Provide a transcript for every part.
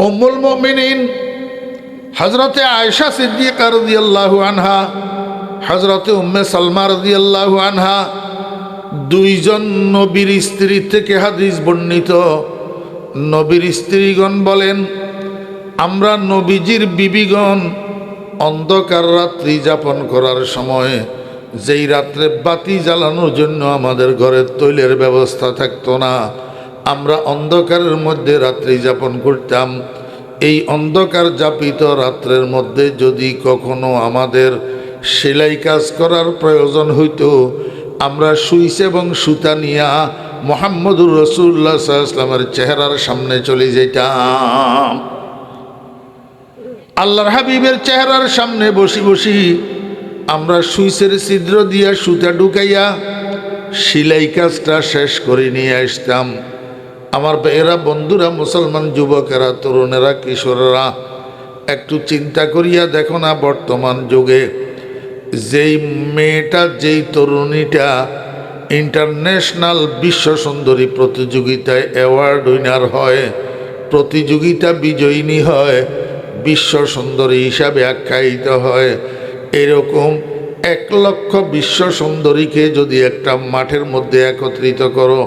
উম্মুল মুমিনিন হযরতে আয়েশা সিদ্দিকা রাদিয়াল্লাহু আনহা, হযরতে উম্মে সালমা রাদিয়াল্লাহু আনহা দুইজন নবীর স্ত্রী থেকে হাদিস বর্ণিত। নবীর স্ত্রীগণ বলেন, আমরা নবীজির বিবিগণ অন্ধকার রাত্রি যাপন করার সময় যেই রাত্রে বাতি জ্বালানোর জন্য আমাদের ঘরে তৈলের ব্যবস্থা থাকতো না, আমরা অন্ধকারের মধ্যে রাত্রি যাপন করতাম। এই অন্ধকার যাপিত রাত্রের মধ্যে যদি কখনো আমাদের সেলাই কাজ করার প্রয়োজন হইতো, আমরা সুইচ এবং সুতা নিয়া মুহাম্মদুর রাসূলুল্লাহ সাল্লাল্লাহু আলাইহি ওয়াসাল্লামের চেহারার সামনে চলে যেতাম। আল্লাহর হাবিবের চেহারার সামনে বসি বসি আমরা সুইচের ছিদ্র দিয়া সুতা ঢুকাইয়া সেলাই কাজটা শেষ করে নিয়ে আসতাম। আমার এরা বন্ধুরা, মুসলমান যুবকেরা, তরুণেরা, কিশোরেরা, একটু চিন্তা করিয়া দেখো না, বর্তমান যুগে যেই মেয়েটা, যেই তরুণীটা ইন্টারন্যাশনাল বিশ্ব সুন্দরী প্রতিযোগিতায় অ্যাওয়ার্ড উইনার হয়, প্রতিযোগিতা বিজয়িনী হয়, বিশ্ব সুন্দরী হিসাবে আখ্যায়িত হয়, এরকম 1 লক্ষ বিশ্ব সুন্দরীকে যদি একটা মাঠের মধ্যে একত্রিত করো,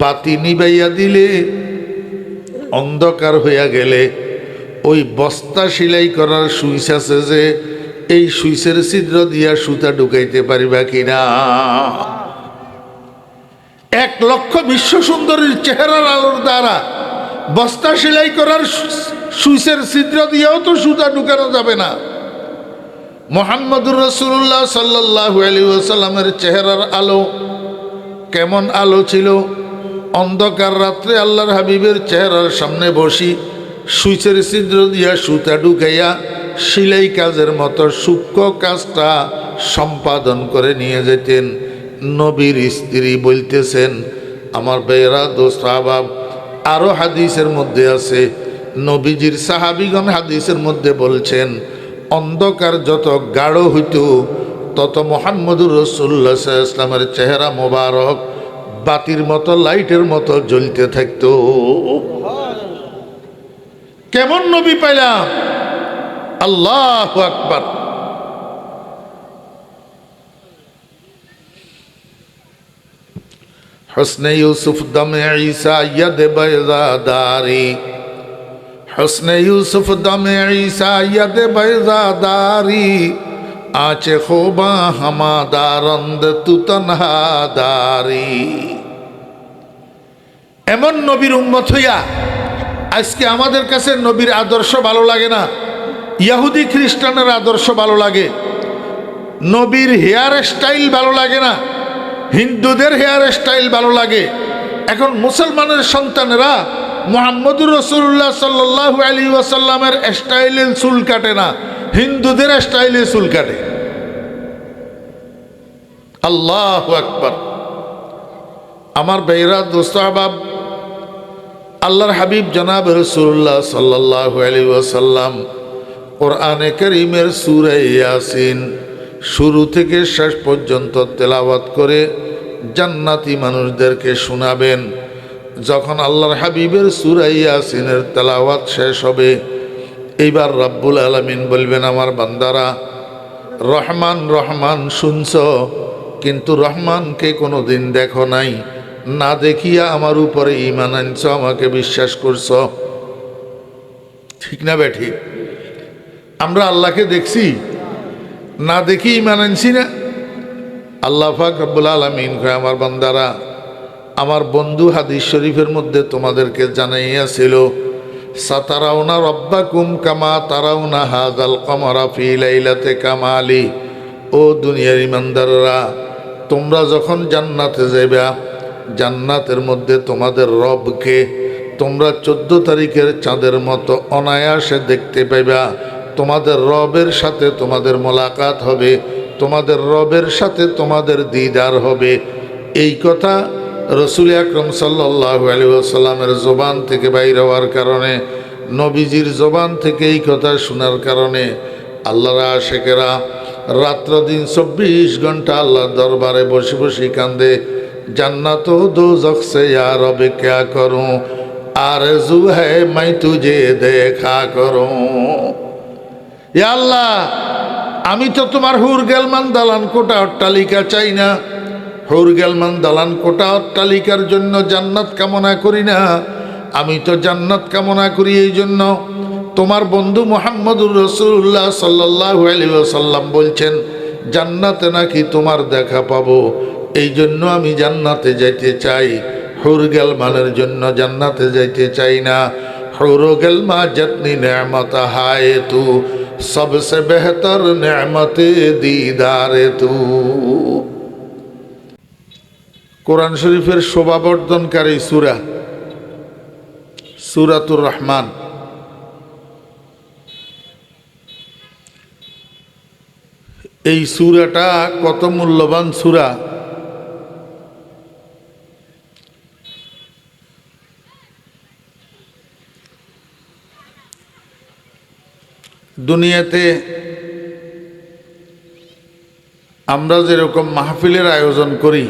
বাতি নিবাইয়া দিলে, অন্ধকার হইয়া গেলে, ওই বস্তা সেলাই করার সুইচ আছে যে, এই সুইচের ছিদ্র দিয়া সুতা ঢুকাইতে পারিবা কিনা? 1 লক্ষ বিশ্ব সুন্দরীর চেহারার আলোর দ্বারা বস্তা সেলাই করার সুইচের ছিদ্র দিয়েও তো সুতা ঢুকানো যাবে না। মুহাম্মদুর রাসূলুল্লাহ সাল্লাল্লাহু আলাইহি ওয়াসাল্লামের চেহারার আলো কেমন আলো ছিল? অন্ধকার রাত্রে আল্লাহর হাবিবের চেহারার সামনে বসি সুইচের ছিদ্র দিয়া সুতা ঢুকাইয়া সেলাই কাজের মতো সূক্ষ্ম কাজটা সম্পাদন করে নিয়ে যেতেন। নবীর স্ত্রী বলতেছেন, আমার ভাইয়েরা, দোস্ত, আহবাব, আরও হাদিসের মধ্যে আছে, নবীজির সাহাবিগণ হাদিসের মধ্যে বলছেন, অন্ধকার যত গাঢ় হইত তত মুহাম্মদুর রাসূলুল্লাহ সাল্লাল্লাহু আলাইহি ওয়াসাল্লামের চেহারা মোবারক বাতির মতো, লাইটের মতো জ্বলতে থাকত। কেমন নবী পাইলাম! আল্লাহু আকবার। হুসনে ইউসুফ দমে ঈসা ইয়াদ বাইজাদারি, হুসনে ইউসুফ দমে ঈসা ইয়াদ বাইজাদারি, আচে খোবা হামাদারন্দ তু তনহাদারি। এমন নবীর উম্মত হইয়া আজকে আমাদের কাছে নবীর আদর্শ ভালো লাগে না, ইহুদি খ্রিস্টানের আদর্শ ভালো লাগে, নবীর হেয়ার স্টাইল ভালো লাগে না, হিন্দুদের হেয়ার স্টাইল ভালো লাগে। এখন মুসলমানের সন্তানেরা মুহাম্মদুর রাসূলুল্লাহ সাল্লাল্লাহু আলাইহি ওয়াসাল্লামের স্টাইলে চুল কাটে না, হিন্দুদের স্টাইলে চুল কাটে। আল্লাহু আকবার। আমার ভাইরা, দোস্ত, আহবাব, আল্লাহর হাবিব জনাব রাসূলুল্লাহ সাল্লাল্লাহু আলাইহি ওয়াসাল্লাম কোরআনে কারীমের সূরা ইয়াসিন শুরু থেকে শেষ পর্যন্ত তেলাওয়াত করে জান্নাতি মানুষদেরকে শোনাবেন। যখন আল্লাহর হাবিবের সূরা ইয়াসিনের তেলাওয়াত শেষ হবে, এইবার রব্বুল আলামিন বলবেন, আমার বান্দারা, রহমান রহমান শুনছ, কিন্তু রহমানকে কোনো দিন দেখো নাই, না দেখিয়া আমার উপরে ঈমান আনছ, আমাকে বিশ্বাস করছ। ঠিক না বেঠিক? আমরা আল্লাহকে দেখছি, না দেখি ঈমান আনছি না? আল্লাহ পাক রব্বুল আলামিন কয়, আমার বান্দারা, আমার বন্ধু হাদিস শরীফের মধ্যে তোমাদেরকে জানাইয়াছিল, সাতারাউনা রব্বাকুম কামা তারাউনা হাযাল কমারা ফি লাইলাতি কামালি। ও দুনিয়ার ইমানদাররা, তোমরা যখন জান্নাতে যাইবা, জান্নাতের মধ্যে তোমাদের রবকে তোমরা 14 তারিখের চাঁদের মতো অনায়াসে দেখতে পাইবা। তোমাদের রবের সাথে তোমাদের মোলাকাত হবে, তোমাদের রবের সাথে তোমাদের দিদার হবে। এই কথা রসুল আকরম সাল্লাল্লাহু আলাইহি ওয়াসাল্লামের জবান থেকে বাইর হওয়ার কারণে, নবীজির জবান থেকে এই কথা শোনার কারণে আল্লাহর আশিকেরা রাত্র দিন 24 ঘন্টা আল্লাহর দরবারে বসে বসে কান্দে, জান্নাত ও দোজখ সে ইয়া রব ক্যা করুঁ, आरज़ू है मैं तुझे देखा करूं। या अल्लाह আমি তো তোমার হুর গেলমান দালান কোটা অট্টালিকা চাই না, হুর গেলমান দালান কোটা অট্টালিকার জন্য জান্নাত কামনা করি না, আমি তো জান্নাত কামনা করি এই জন্য তোমার বন্ধু মুহাম্মদুর রাসূলুল্লাহ সাল্লাল্লাহু আলাইহি ওয়াসাল্লাম বলছেন জান্নাতে নাকি তোমার দেখা পাবো, এই জন্য আমি জান্নাতে যাইতে চাই, হুর গেলমানের জন্য জান্নাতে যাইতে চাই না। হুর গেলমা জতনি নেমত হায় তু सबसे बेहतर नेमत दीदारे तू। কোরআন শরীফের শোভাবর্ধনকারী সূরা সূরাতুর রহমান। এই সূরাটা কত মূল্যবান সূরা। দুনিয়াতে আমরা যেরকম মাহফিলের আয়োজন করি,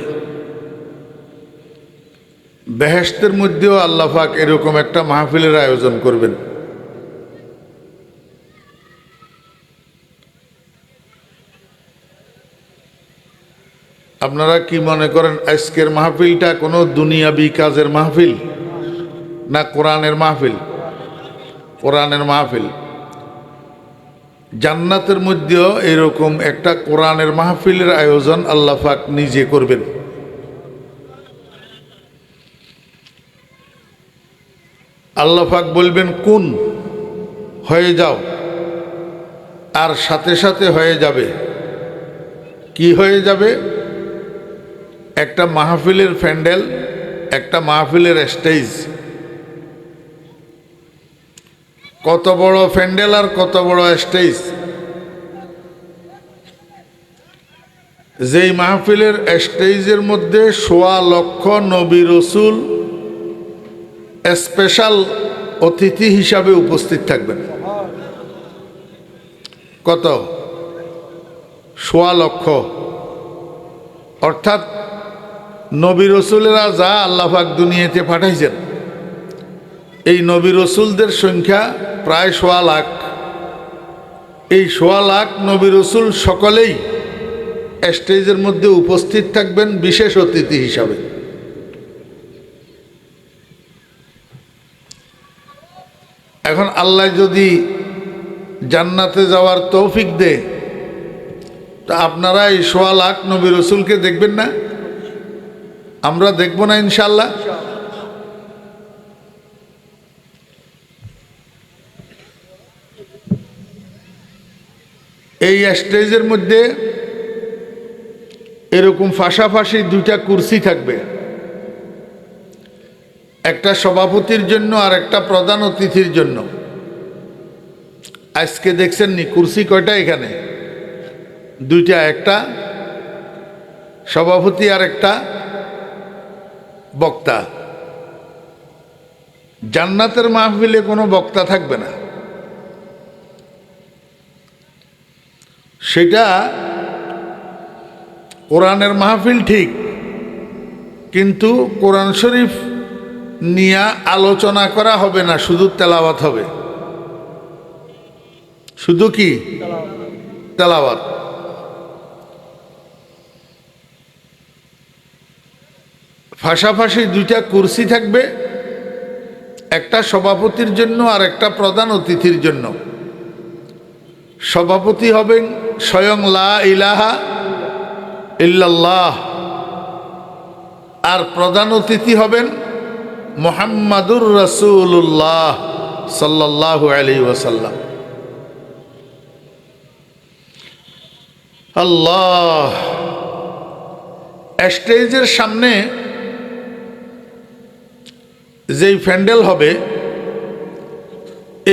বেহেশতের মধ্যেও আল্লাহ পাক এরকম একটা মাহফিলের আয়োজন করবেন। আপনারা কি মনে করেন আজকের মাহফিলটা কোনো দুনিয়াবি কাজের মাহফিল না কোরআনের মাহফিল? কোরআনের মাহফিল। জান্নাতের মধ্যেও এরকম একটা কোরআনের মাহফিলের আয়োজন আল্লাহ পাক নিজে করবেন। আল্লাহ পাক বলবেন কোন হয়ে যাও, আর সাথে সাথে হয়ে যাবে। কি হয়ে যাবে? একটা মাহফিলের প্যান্ডেল, একটা মাহফিলের স্টেজ। কত বড় প্যান্ডেল আর কত বড় স্টেজ। যেই মাহফিলের স্টেজের মধ্যে ১.৫ লক্ষ নবী রসুল স্পেশাল অতিথি হিসাবে উপস্থিত থাকবেন। কত? ১.৫ লক্ষ। অর্থাৎ নবী রসুলেরা যা আল্লাহ পাক দুনিয়াতে পাঠাইছেন, এই নবী রসুলদের সংখ্যা প্রায় ১.৫ লাখ। এই ১.৫ লাখ নবী রসুল সকলেই স্টেজের মধ্যে উপস্থিত থাকবেন বিশেষ অতিথি হিসাবে। এখন আল্লাহ যদি জান্নাতে যাওয়ার তৌফিক দেয়, তা আপনারা এই ১.৫ লাখ নবী রসুলকে দেখবেন না? আমরা দেখব না ইনশাআল্লাহ? এই স্টেজের মধ্যে এরকম পাশাপাশি 2টা কুরসি থাকবে, একটা সভাপতির জন্য আর একটা প্রধান অতিথির জন্য। আজকে দেখছেন নি কুরসি কয়টা এখানে? 2টা, একটা সভাপতি আর একটা বক্তা। জান্নাতের মাহফিলে কোনো বক্তা থাকবে না। সেটা কোরআনের মাহফিল ঠিক, কিন্তু কোরআন শরীফ নিয়ে আলোচনা করা হবে না, শুধু তেলাওয়াত হবে। শুধু কি তেলাওয়াত। পাশাপাশি 2টা কুরসি থাকবে, একটা সভাপতির জন্য আর একটা প্রধান অতিথির জন্য। সভাপতি হবেন স্বয়ং লা ইলাহা ইল্লাল্লাহ, আর প্রধান অতিথি হবেন মুহাম্মাদুর রাসূলুল্লাহ সাল্লাল্লাহু আলাইহি ওয়াসাল্লাম। আল্লাহ। স্টেজের সামনে যেই প্যান্ডেল হবে,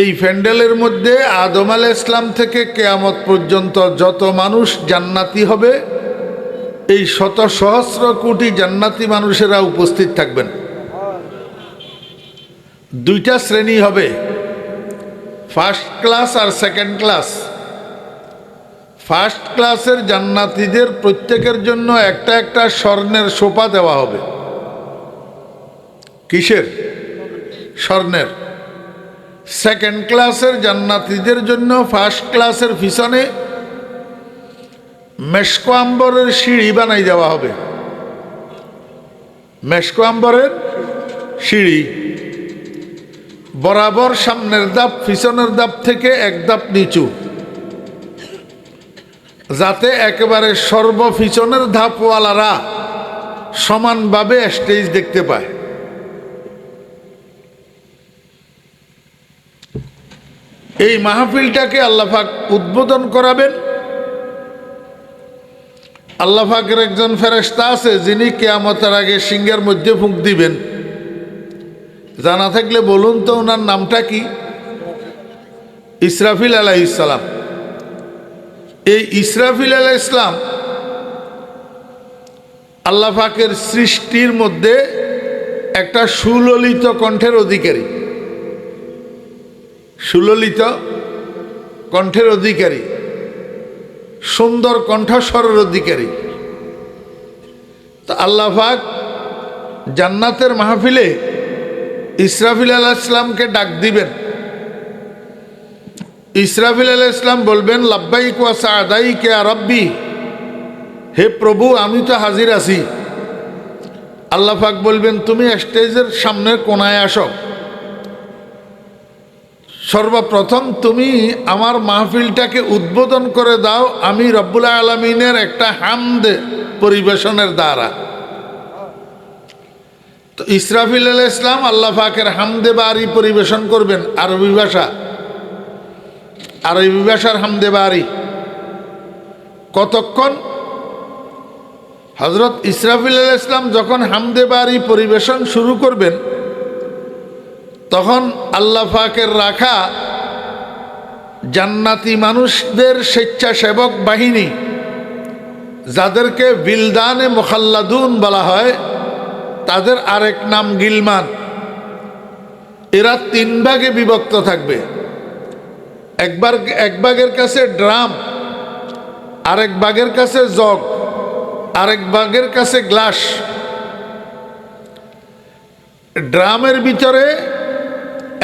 এই প্যান্ডেলের মধ্যে আদম আলাইহিস সালাম থেকে কিয়ামত পর্যন্ত যত মানুষ জান্নাতি হবে, এই শত সহস্র কোটি জান্নাতি মানুষেরা উপস্থিত থাকবেন। 2টা শ্রেণী হবে, ফার্স্ট ক্লাস আর সেকেন্ড ক্লাস। ফার্স্ট ক্লাসের জান্নাতীদের প্রত্যেকের জন্য একটা একটা স্বর্ণের সোফা দেওয়া হবে। কিসের? স্বর্ণের। সেকেন্ড ক্লাসের জান্নাতীদের জন্য ফার্স্ট ক্লাসের পিছনে মেশকো আম্বরের সিঁড়ি বানাই দেওয়া হবে। মেশকো আম্বরের সিঁড়ি বরাবর সামনের ধাপ পিছনের ধাপ থেকে এক ধাপ নিচু, যাতে একেবারে সর্বপিছনের ধাপওয়ালারা সমানভাবে স্টেজ দেখতে পায়। এই মাহফিলটাকে আল্লাহ পাক উদ্বোধন করাবেন। আল্লাহ পাকের একজন ফেরেশতা আছে যিনি কিয়ামতের আগে সিংহের মধ্যে ফুঁক দিবেন। জানা থাকলে বলুন তো ওনার নামটা কি? ইসরাফিল আলাইহিস সালাম। এই ইসরাফিল আলাইহিস সালাম আল্লাহ পাকের সৃষ্টির মধ্যে একটা সুললিত কণ্ঠের অধিকারী, সুললিত কণ্ঠের অধিকারী, সুন্দর কণ্ঠস্বরের অধিকারী। তা আল্লাহ পাক জান্নাতের মাহফিলে ইসরাফিল আলাইহিস সালামকে ডাক দিবেন। ইসরাফিল আলাইহিস সালাম বলবেন, লাব্বাইক ওয়া সাআদাইক ইয়া রাব্বি, হে প্রভু আমি তো হাজির আছি। আল্লাহ পাক বলবেন, তুমি স্টেজের সামনের কোনায় আসো। সর্বপ্রথম তুমি আমার মাহফিলটাকে উদ্বোধন করে দাও আমি রব্বুল আলামিনের একটা হামদ পরিবেশনের দ্বারা। তো ইসরাফিল আলাইহিস সালাম আল্লাহ পাকের হামদে বারি পরিবেশন করবেন। আরবি ভাষার হামদে বারি। কতক্ষণ? হযরত ইসরাফিল আলাইহিস সালাম যখন হামদে বারি পরিবেশন শুরু করবেন, তখন আল্লাহ পাকের রাখা জান্নাতি মানুষদের স্বেচ্ছাসেবক বাহিনী, যাদেরকে বিলদানে মুখাল্লাদুন বলা হয়, তাদের আরেক নাম গিলমান, এরা তিন ভাগে বিভক্ত থাকবে। এক ভাগের কাছে ড্রাম, আরেক ভাগের কাছে জগ, আরেক ভাগের কাছে গ্লাস। ড্রামের ভিতরে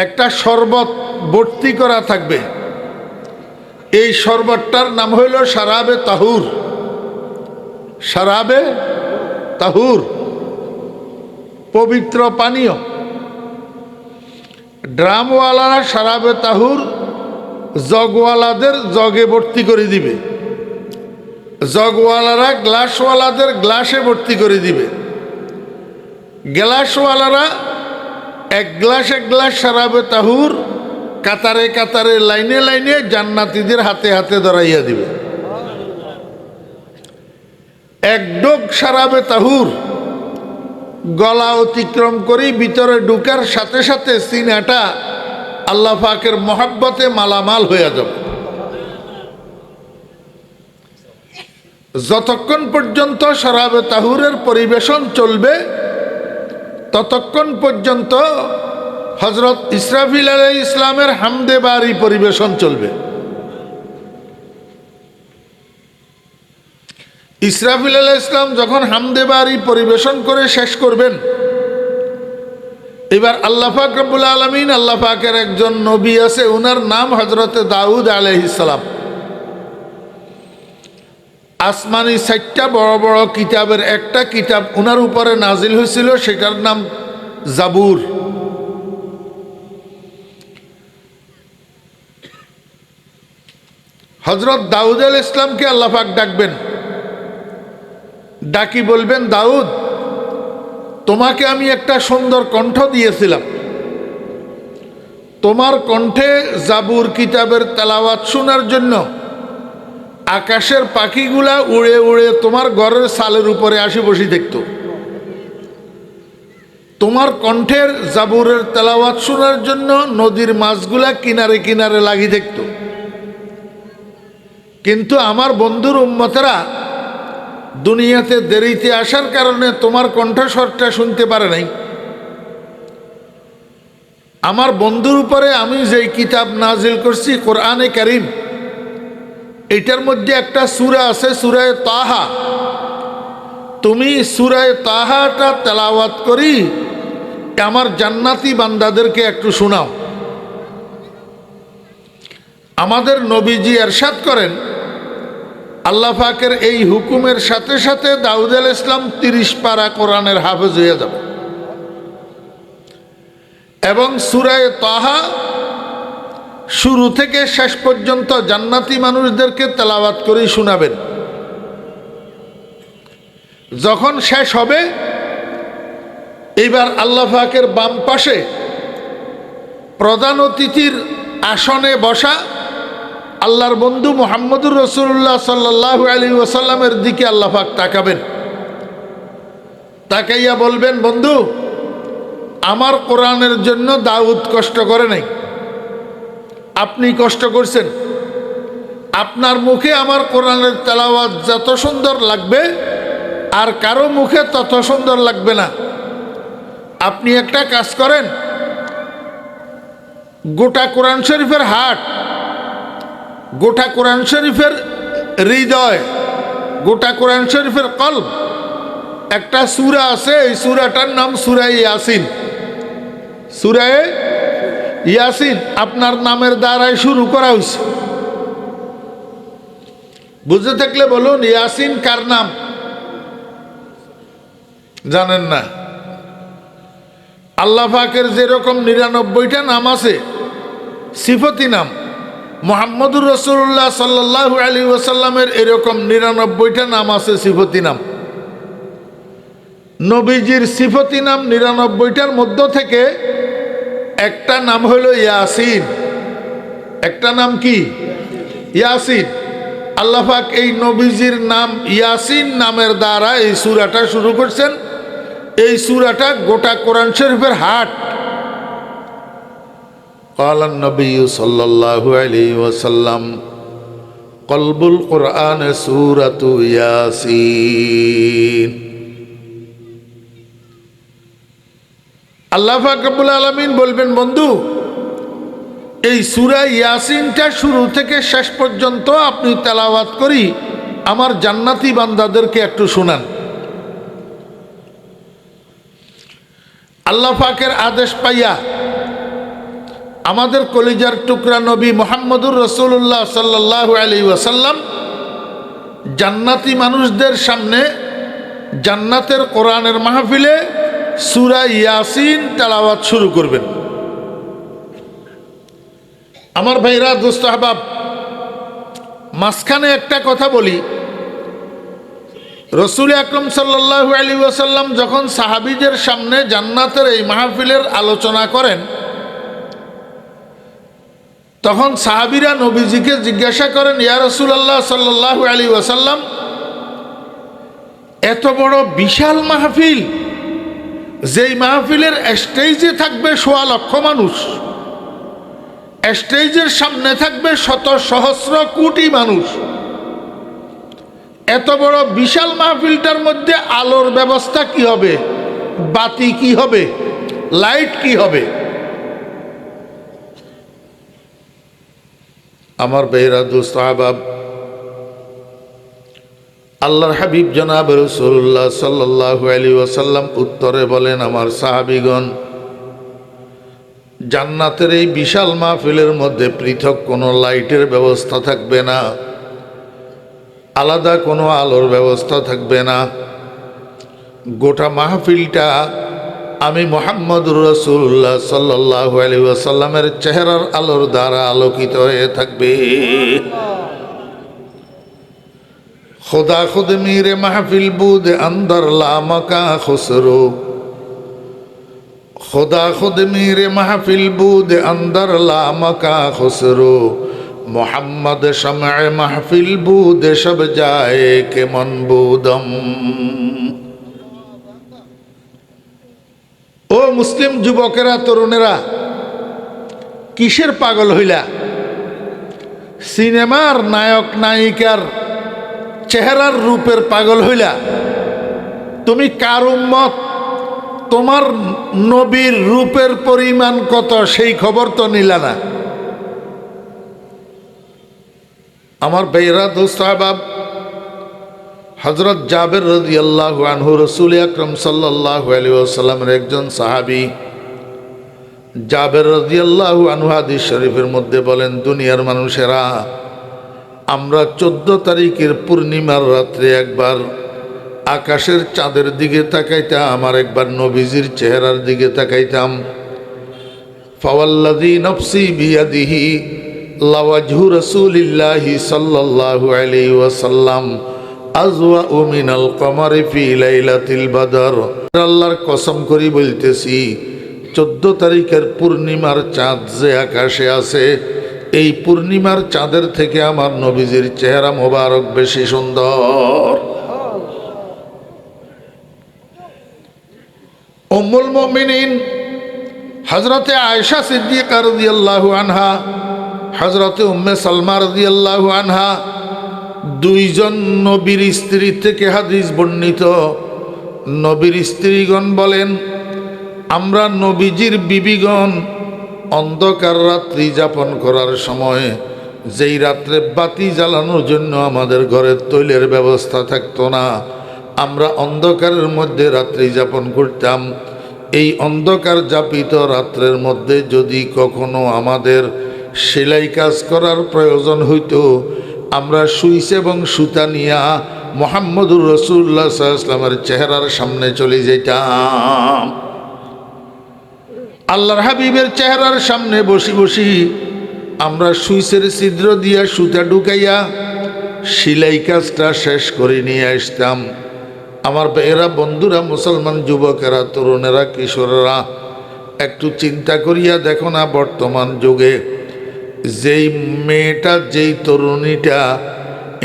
একটা শরবত ভর্তি করা থাকবে। এই শরবতটার নাম হইল শারাবে তাহুর। শারাবে তাহুর, পবিত্র পানীয়। ড্রামওয়ালারা শারাবে তাহুর জগওয়ালাদের জগে ভর্তি করে দিবে, জগওয়ালারা গ্লাসওয়ালাদের গ্লাসে ভর্তি করে দিবে। গ্লাসওয়ালারা এক গ্লাস শারাবে তাহুর কাতারে কাতারে লাইনে লাইনে জান্নাতীদের হাতে হাতে ধরাইয়া দিবে। এক ডোক শারাবে তাহুর গলা অতিক্রম করে ভিতরে ঢুকার সাথে সাথে সিনাটা আল্লাহ পাকের মহব্বতে মালামাল হয়ে যাবে। যতক্ষণ পর্যন্ত শারাবে তাহুরের পরিবেশন চলবে, ততক্ষণ পর্যন্ত হযরত ইসরাফিল আলাইহিস সালামের হামদে বারি পরিবেশন চলবে। ইসরাফিল আলাইহিস সালাম যখন হামদে বারি পরিবেশন করে শেষ করবেন, এবার আল্লাহ পাক রব্বুল আলামিন, আল্লাহ পাকের একজন নবী আছে, ওনার নাম হযরত দাউদ আলাইহিস সালাম। আসমানি 4টা বড় বড় কিতাবের একটা কিতাব ওনার উপরে নাজিল হয়েছিল, সেটার নাম জাবুর। হযরত দাউদ আলাইহিস সালামকে আল্লাহ পাক ডাকবেন, ডাকি বলবেন, দাউদ তোমাকে আমি একটা সুন্দর কণ্ঠ দিয়েছিলাম, তোমার কণ্ঠে জাবুর কিতাবের তেলাওয়াত শোনার জন্য আকাশের পাখিগুলা উড়ে উড়ে তোমার ঘরের ছালের উপরে আসি বসি দেখত। তোমার কণ্ঠের জাবুরের তেলাওয়াত শোনার জন্য নদীর মাছগুলা কিনারে কিনারে লাগি দেখত। কিন্তু আমার বন্ধুর উম্মতেরা দুনিয়াতে দেরিতে আসার কারণে তোমার কণ্ঠস্বরটা শুনতে পারে নাই। আমার বন্ধুর উপরে আমি যেই কিতাব নাজিল করছি কোরআনে কারীম, এটার মধ্যে একটা সূরা আছে সূরা তাহা। তুমি সূরা তাহাটা তেলাওয়াত করি আমার জান্নাতি বান্দাদেরকে একটু শোনাও। আমাদের নবীজি ইরশাদ করেন, আল্লাহ পাকের এই হুকুমের সাথে সাথে দাউদ আলাইহিস সালাম 30 পারা কোরআনের হাফেজ হয়ে যাবে এবং সূরা তাহা শুরু থেকে শেষ পর্যন্ত জান্নাতি মানুষদেরকে তেলাওয়াত করে শোনাবেন। যখন শেষ হবে, এইবার আল্লাহ পাকের বাম পাশে প্রধান অতিথির আসনে বসা আল্লাহর বন্ধু মুহাম্মদুর রাসূলুল্লাহ সাল্লাল্লাহু আলাইহি ওয়াসাল্লামের দিকে আল্লাহ পাক তাকাবেন। তাকাইয়া বলবেন, বন্ধু, আমার কোরআনের জন্য দাউদ কষ্ট করে নাই, আপনি কষ্ট করছেন। আপনার মুখে আমার কোরআনের তেলাওয়াত যত সুন্দর লাগবে আর কারো মুখে তত সুন্দর লাগবে না। আপনি একটা কাজ করেন, গোটা কোরআন শরীফের হাট, গোটা কোরআন শরীফের হৃদয়, গোটা কোরআন শরীফের কলব, একটা সূরা আছে, এই সূরাটার নাম সূরা ইয়াসিন। সূরা ইয়াসিন আপনার নামের দ্বারাই শুরু করা হয়েছে। বুঝে থাকলে বলুন, ইয়াসিন কার নাম? জানেন না? আল্লাহ পাকের যেরকম 99টা নাম আছে সিফতি নাম, মুহাম্মদুর রাসূলুল্লাহ সাল্লাল্লাহু আলাইহি ওয়াসাল্লামের এরকম 99টা নাম আছে সিফতি নাম। নবীজির সিফতি নাম 99টার মধ্য থেকে একটা নাম হলো ইয়াসিন। একটা নাম কি? ইয়াসিন। আল্লাহ পাক এই নবীজির নাম ইয়াসিন নামের দ্বারা এই সূরাটা শুরু করছেন। এই সূরাটা গোটা কোরআন শরীফের হাট। قال النبي صلى الله عليه وسلم قلب القرآن سورة ياسين। আল্লাহ পাক রব্বুল আলামিন বলবেন, বন্ধু, এই সূরা ইয়াসিনটা শুরু থেকে শেষ পর্যন্ত আপনি তেলাওয়াত করি আমার জান্নাতি বান্দাদেরকে একটু শোনান। আল্লাহ পাকের আদেশ পাইয়া আমাদের কলিজার টুকরা নবী মুহাম্মদুর রাসূলুল্লাহ সাল্লাল্লাহু আলাইহি ওয়াসাল্লাম জান্নাতি মানুষদের সামনে জান্নাতের কোরআনের মাহফিলে সূরা ইয়াসিন তেলাওয়াত শুরু করবেন। আমার ভাইরা, দোস্ত আহবাব, মাঝখানে একটা কথা বলি। রাসূল আকরাম সাল্লাল্লাহু আলাইহি ওয়াসাল্লাম যখন সাহাবীদের সামনে জান্নাতের এই মাহফিলের আলোচনা করেন, তখন সাহাবীরা নবীজিকে জিজ্ঞাসা করেন, ইয়া রাসূলুল্লাহ সাল্লাল্লাহু আলাইহি ওয়াসাল্লাম, এত বড় বিশাল মাহফিল, যেই মাহফিলের স্টেজে থাকবে 1.25 লক্ষ মানুষ, স্টেজের সামনে থাকবে শত সহস্র কোটি মানুষ, এত বড় বিশাল মাহফিলটার মধ্যে আলোর ব্যবস্থা কি হবে, বাতি কি হবে, লাইট কি হবে? আমার ভাইরা, দোস্ত আহবাব, আল্লাহর হাবিব জনাব রাসূলুল্লাহ সাল্লাল্লাহু আলাইহি ওয়াসাল্লাম উত্তরে বলেন, আমার সাহাবীগণ, জান্নাতের এই বিশাল মাহফিলের মধ্যে পৃথক কোনো লাইটের ব্যবস্থা থাকবে না, আলাদা কোনো আলোর ব্যবস্থা থাকবে না। গোটা মাহফিলটা আমি মুহাম্মদুর রাসূলুল্লাহ সাল্লাল্লাহু আলাইহি ওয়াসাল্লামের চেহারার আলোর দ্বারা আলোকিত হয়ে থাকবে। खुदा खुद मेरे महफिल बूद अंदर लामका खुसरो, खुदा खुद मेरे महफिल बूद अंदर लामका खुसरो, मोहम्मद शमअ महफिल बूद शब जाए के मनबूदम। ও মুসলিম যুবকেরা, তরুণেরা, কিসের পাগল হইলা? সিনেমার নায়ক নায়িকার চেহারার রূপের পাগল হইলা? তুমি কার উম্মত? তোমার নবীর রূপের পরিমাণ কত সেই খবর তো নিলা না। আমার ভাইরা, দোস্ত আহবাব, হযরত জাবের রাদিয়াল্লাহু আনহু রাসূল আকরাম সাল্লাল্লাহু আলাইহি ওয়াসাল্লামের একজন সাহাবী, জাবের রাদিয়াল্লাহু আনহু হাদিস শরীফের মধ্যে বলেন, দুনিয়ার মানুষেরা আমরা 14 তারিখের পূর্ণিমার রাত্রে একবার আকাশের চাঁদের দিকে তাকাইতাম, আর একবার নবীজির চেহারার দিকে তাকাইতাম। ফাওয়াল্লাযী নফসি বিয়াদিহি লাওয়াজহু রাসূলিল্লাহি সাল্লাল্লাহু আলাইহি ওয়াসাল্লাম আযওয়াউ মিনাল কমারি ফি লাইলাতিল বদর। আল্লাহর কসম করি বলতেছি, 14 তারিখের পূর্ণিমার চাঁদ যে আকাশে আছে, এই পূর্ণিমার চাঁদের থেকে আমার নবীজির চেহারা মোবারক বেশি সুন্দর। উম্মুল মুমিনিন হযরতে আয়েশা সিদ্দিকা রাদিয়াল্লাহু আনহা, হযরতে উম্মে সালমা রাদিয়াল্লাহু আনহা, দুইজন নবীর স্ত্রী থেকে হাদিস বর্ণিত। নবীর স্ত্রীগণ বলেন, আমরা নবীজির বিবিগণ অন্ধকার রাত্রি যাপন করার সময়, যেই রাত্রে বাতি জ্বালানোর জন্য আমাদের ঘরে তৈলের ব্যবস্থা থাকতো না, আমরা অন্ধকারের মধ্যে রাত্রি যাপন করতাম। এই অন্ধকার যাপিত রাত্রের মধ্যে যদি কখনো আমাদের সেলাই কাজ করার প্রয়োজন হইতো, আমরা সুইচ এবং সুতা নিয়া মুহাম্মদুর রাসূলুল্লাহ সাল্লাল্লাহু আলাইহি ওয়াসাল্লামের চেহারার সামনে চলে যেতাম। আল্লাহর হাবিবের চেহারার সামনে বসি বসি আমরা সুইচের ছিদ্র দিয়া সুতা ঢুকাইয়া সেলাই কাজটা শেষ করে নিয়ে আসতাম। আমার এরা বন্ধুরা, মুসলমান যুবকেরা, তরুণেরা, কিশোরেরা, একটু চিন্তা করিয়া দেখো না, বর্তমান যুগে যেই মেয়েটা, যেই তরুণীটা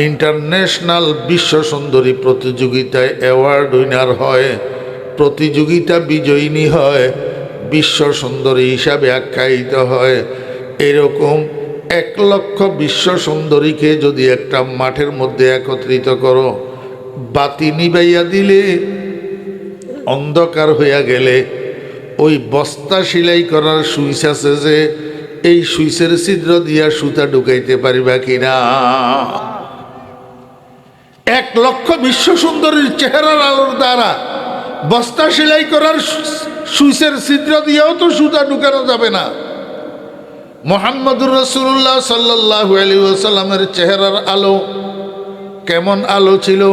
ইন্টারন্যাশনাল বিশ্ব সুন্দরী প্রতিযোগিতায় অ্যাওয়ার্ড উইনার হয়, প্রতিযোগিতা বিজয়িনী হয়, বিশ্ব সুন্দরী হিসাবে আখ্যায়িত হয়, এরকম 1 লক্ষ বিশ্ব সুন্দরীকে যদি একটা মাঠের মধ্যে একত্রিত করো, বাতি নিবাইয়া দিলে, অন্ধকার হইয়া গেলে, ওই বস্তা সেলাই করার সুইচ আছে যে, এই সুইচের ছিদ্র দিয়া সুতা ঢুকাইতে পারিবা কিনা? 1 লক্ষ বিশ্ব সুন্দরীর চেহারার আলোর দ্বারা বস্তা সেলাই করার সুইচের ছিদ্র দিয়েও তো সুতা ঢুকানো যাবে না। মুহাম্মদুর রাসূলুল্লাহ সাল্লাল্লাহু আলাইহি ওয়াসাল্লামের চেহারার আলো কেমন আলো ছিল?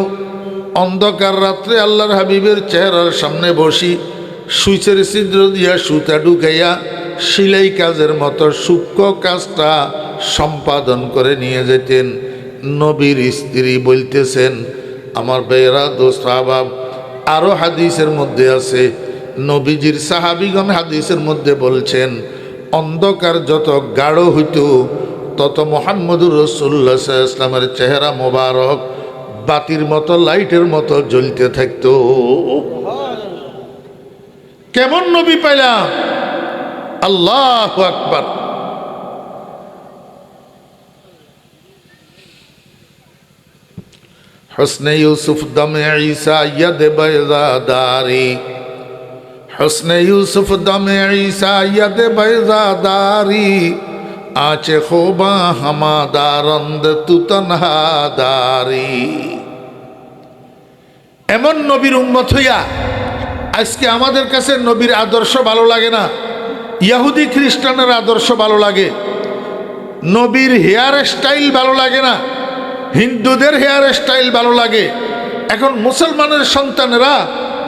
অন্ধকার রাত্রে আল্লাহর হাবিবের চেহারার সামনে বসি সুইচের ছিদ্র দিয়া সুতা ঢুকাইয়া সেলাই কাজের মতো সূক্ষ্ম কাজটা সম্পাদন করে নিয়ে যেতেন। নবীর স্ত্রী বলতেছেন, আমার ভাইয়েরা, দোস্ত, আহবাব, আরও হাদিসের মধ্যে আছে, নবীজির সাহাবিগণ হাদিসের মধ্যে বলছেন, অন্ধকার যত গাঢ় হইত তত মুহাম্মদুর রাসূলুল্লাহ সাল্লাল্লাহু আলাইহি ওয়াসাল্লামের চেহারা মোবারক বাতির মতো, লাইটের মতো জ্বলতে থাকত। কেমন নবী পাইলাম! আল্লাহু আকবার। হুসনে ইউসুফ দমে ঈসা ইয়াদ বাইজাদারি, হুসনে ইউসুফ দমে ঈসা ইয়াদ বাইজাদারি, আচে খোবা হামাদারন্দ তু তনহাদারি। এমন নবীর উম্মত হইয়া আজকে আমাদের কাছে নবীর আদর্শ ভালো লাগে না, ইহুদি খ্রিস্টানের আদর্শ ভালো লাগে, নবীর হেয়ার স্টাইল ভালো লাগে না, হিন্দুদের হেয়ার স্টাইল ভালো লাগে। এখন মুসলমানের সন্তানেরা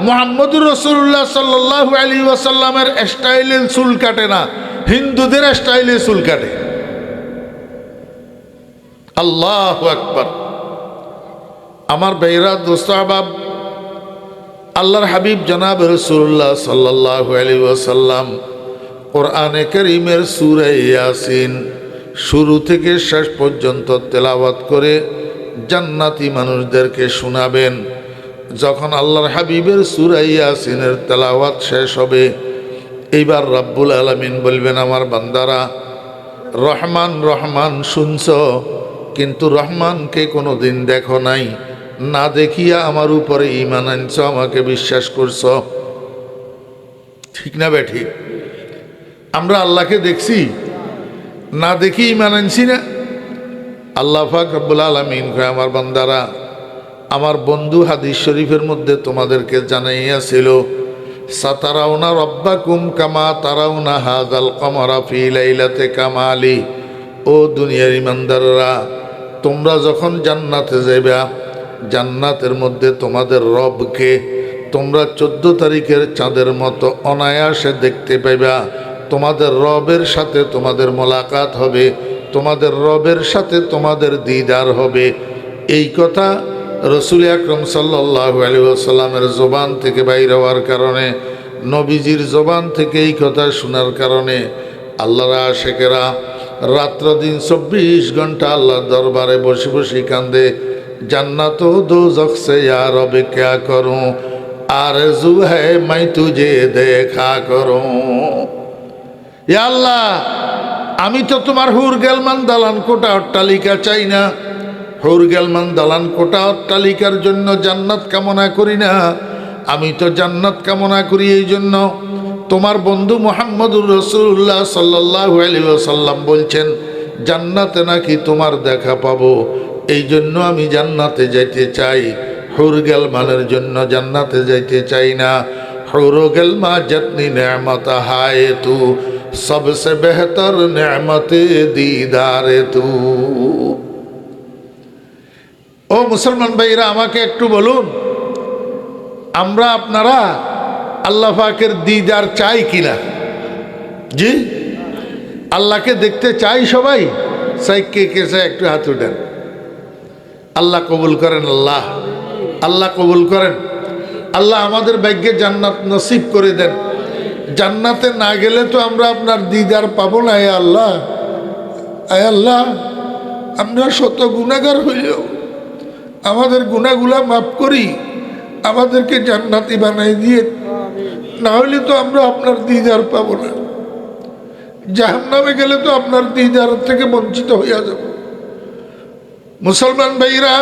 মুহাম্মদুর রাসূলুল্লাহ সাল্লাল্লাহু আলাইহি ওয়াসাল্লামের স্টাইলে চুল কাটে না, হিন্দুদের স্টাইলে চুল কাটে। আল্লাহু আকবার। আমার ভাইরা, দোস্ত, আহবাব, আল্লাহর হাবিব জনাব রাসূলুল্লাহ সাল্লাল্লাহু আলাইহি ওয়াসাল্লাম কোরআনে কারীমের সূরা ইয়াসিন শুরু থেকে শেষ পর্যন্ত তেলাওয়াত করে জান্নাতি মানুষদেরকে শোনাবেন। যখন আল্লাহর হাবিবের সূরা ইয়াসিনের তেলাওয়াত শেষ হবে, এইবার রব্বুল আলামিন বলবেন, আমার বান্দারা, রহমান রহমান শুনছ, কিন্তু রহমানকে কোনো দিন দেখো নাই, না দেখিয়া আমার উপরে ঈমান আনছ, আমাকে বিশ্বাস করছ। ঠিক না বেঠিক? আমরা আল্লাহকে দেখছি, না দেখি ঈমান আনছি না? আল্লাহ পাক রব্বুল আলামিন কয়, আমার বান্দারা, আমার বন্ধু হাদিস শরীফের মধ্যে তোমাদেরকে জানাইয়াছিল, সাতারাউনা রব্বাকুম কামা তারাউনা হাযাল কমারা ফি লাইলাতি কামালি। ও দুনিয়ার ইমানদাররা, তোমরা যখন জান্নাতে যাইবা, জান্নাতের মধ্যে তোমাদের রবকে তোমরা 14 তারিখের চাঁদের মতো অনায়াসে দেখতে পাইবা। তোমাদের রবের সাথে তোমাদের মোলাকাত হবে, তোমাদের রবের সাথে তোমাদের দিদার হবে। এই কথা রসুল আকরম সাল্লাল্লাহু আলাইহি ওয়াসাল্লামের জবান থেকে বাইর হওয়ার কারণে, নবীজির জবান থেকে এই কথা শোনার কারণে আল্লাহর আশিকেরা রাত্র দিন 24 ঘন্টা আল্লাহর দরবারে বসে বসে কান্দে, জান্নাত ও দোজখ সে ইয়া রব ক্যা করুঁ, আরজু है मैं तुझे देखा करूं। ইয়া আল্লাহ, আমি তো তোমার হুর গেলমান দালান কোটা অট্টালিকা চাই না, হুর গেলমান দালান কোটা অট্টালিকার জন্য জান্নাত কামনা করি না। আমি তো জান্নাত কামনা করি এই জন্য, তোমার বন্ধু মুহাম্মদুর রাসূলুল্লাহ সাল্লাল্লাহু আলাইহি ওয়াসাল্লাম বলছেন জান্নাতে নাকি তোমার দেখা পাবো, এই জন্য আমি জান্নাতে যাইতে চাই। হুর গেলমানের জন্য জান্নাতে যাইতে চাই না। হুর গেলমা জতনি নেমত হায় তু, সবসে বেহতর নেমতে দিদারে তু। ও মুসলমান ভাইরা, আমাকে একটু বলুন, আমরা আপনারা আল্লাহ পাকের দিদার চাই কিনা? জি, আল্লাহকে দেখতে চাই সবাই? চাই কে কে চাই একটু হাত উঠেন। আল্লাহ কবুল করেন, আল্লাহ আল্লাহ কবুল করেন। আল্লাহ আমাদের ভাগ্যে জান্নাত নসিব করে দেন। জান্নাতে না গেলে তো আমরা আপনার দিদার পাবো না। আয় আল্লাহ, আয় আল্লাহ, আমরা শত গুনাহগার হইলেও আমাদের গুনাহগুলা মাফ করি, আমাদেরকে জান্নাতি বানাই দিয়ে, না হলে তো আমরা আপনার দিদার পাবো না। জাহান্নামে গেলে তো আপনার দিদার থেকে বঞ্চিত হইয়া যাব। মুসলমান ভাইরা,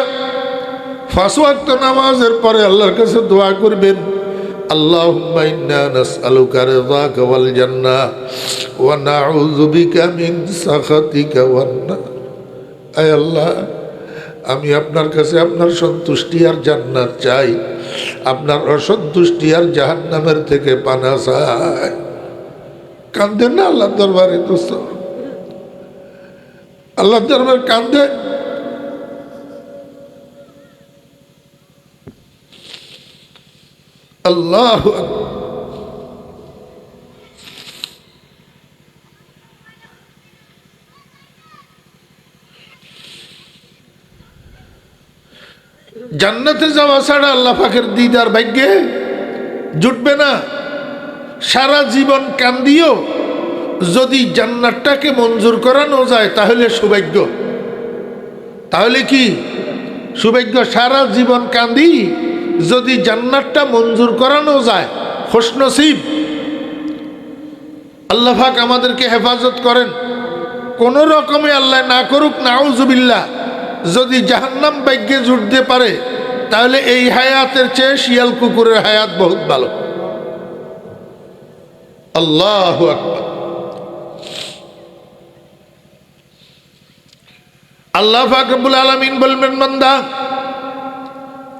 5 ওয়াক্ত নামাজের পরে আল্লাহর কাছে দোয়া করবেন, আল্লাহুম্মা ইন্না নাসআলুকা রিযাকা ওয়াল জান্নাহ ওয়া নাউযু বিকা মিন সাখাতিকা ওয়ান নার। আয় আল্লাহ, আমি আপনার কাছে আপনার সন্তুষ্টি আর জান্নাত চাই, আপনার অসন্তুষ্টি আর জাহান্নামের থেকে পানা চাই। কান্দেন না আল্লাহর দরবারে? দোস্ত, আল্লাহর দরবারে কান্দে। আল্লাহু আকবার। জান্নাতে যাওয়া ছাড়া আল্লাহ পাকের দিদার ভাগ্যে জুটবে না। সারা জীবন কান্দিও যদি জান্নাতটাকে মঞ্জুর করানো যায় তাহলে সৌভাগ্য। তাহলে কি সৌভাগ্য? সারা জীবন কান্দি যদি জান্নাতটা মঞ্জুর করানো যায়, খুশনসিব। আল্লাহ পাক আমাদেরকে হেফাজত করেন। কোন রকমে আল্লাহ না করুক, নাউজুবিল্লাহ, যদি জাহান্নাম ভাগ্যে জুটতে পারে তাহলে এই হায়াতের চেয়ে শিয়াল কুকুরের হায়াত বহুত ভালো। আল্লাহু আকবার। আল্লাহ পাক রব্বুল আলামিন বলবেন, বান্দা,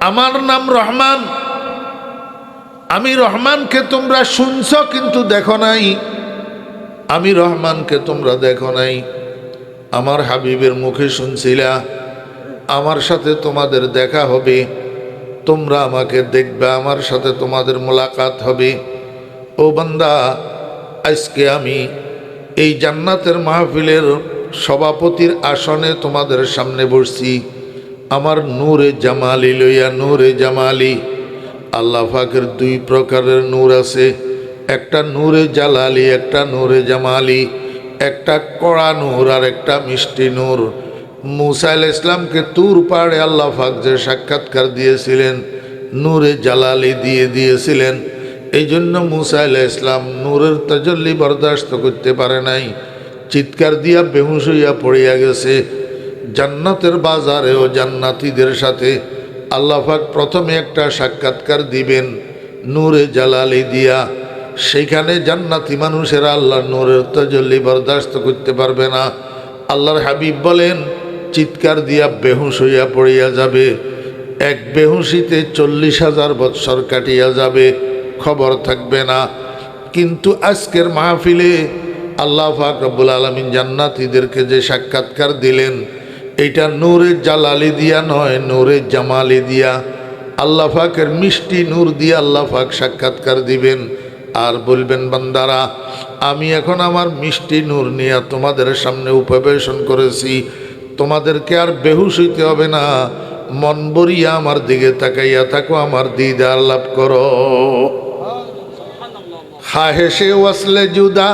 আমার নাম রহমান, আমি রহমানকে তোমরা শুনছ কিন্তু দেখো নাই, আমি রহমানকে তোমরা দেখো নাই। আমার হাবিবের মুখে শুনছিলা, আমার সাথে তোমাদের দেখা হবে, তোমরা আমাকে দেখবে, আমার সাথে তোমাদের মোলাকাত হবে। ও বান্দা, আজকে আমি এই জান্নাতের মাহফিলের সভাপতির আসনে তোমাদের সামনে বসছি। আমার নূরে জামালি লইয়া, নূরে জামালি। আল্লাহ পাকের 2 প্রকারের নূর আছে, একটা নূরে জালালি, একটা নূরে জামালি। একটা কড়া নূর আর একটা মিষ্টি নূর। মুসা আলাইহিস সালামকে তুর পাহাড়ে আল্লাহ পাক যে সাক্ষাৎকার দিয়েছিলেন, নূরে জালালি দিয়ে দিয়েছিলেন। এই জন্য মুসা আলাইহিস সালাম নূরের তাজাল্লি বরদাস্ত করতে পারে নাই, চিৎকার দিয়া বেহুশ হইয়া পড়িয়া গেছে। জান্নাতের বাজারে ও জান্নাতীদের সাথে আল্লাহ পাক প্রথমে একটা সাক্ষাৎকার দিবেন নূরে জালালি দিয়া। সেইখানে জান্নাতি মানুষেরা আল্লাহর নূরের তাজাল্লি বরদাস্ত করতে পারবে না। আল্লাহর হাবিব বলেন, চিৎকার দিয়া বেহুশ হইয়া পড়িয়া যাবে। এক বেহুশিতে 40,000 বৎসর কাটিয়া যাবে। খবর থাকবে না। কিন্তু আজকের মাহফিলে আল্লাহ পাক রব্বুল আলামিন জান্নাতীদেরকে যে সাক্ষাৎকার দিলেন, এটা নূরে জালালি দিয়া নয়, নূরে জামালি দিয়া, আল্লাহ পাকের মিষ্টি নূর দিয়ে আল্লাহ পাক সাক্ষাৎকার দিবেন। আর বলবেন, বান্দারা আমি এখন আমার মিষ্টি নূর নিয়ে তোমাদের সামনে উপবেশন করেছি, তোমাদেরকে আর বেহুশ হইতে হবে না, মন ভরিয়া আমার দিকে তাকাইয়া থাকো, আমার দিদার লাভ করো। খাহেশে ওয়াসলে জুদা,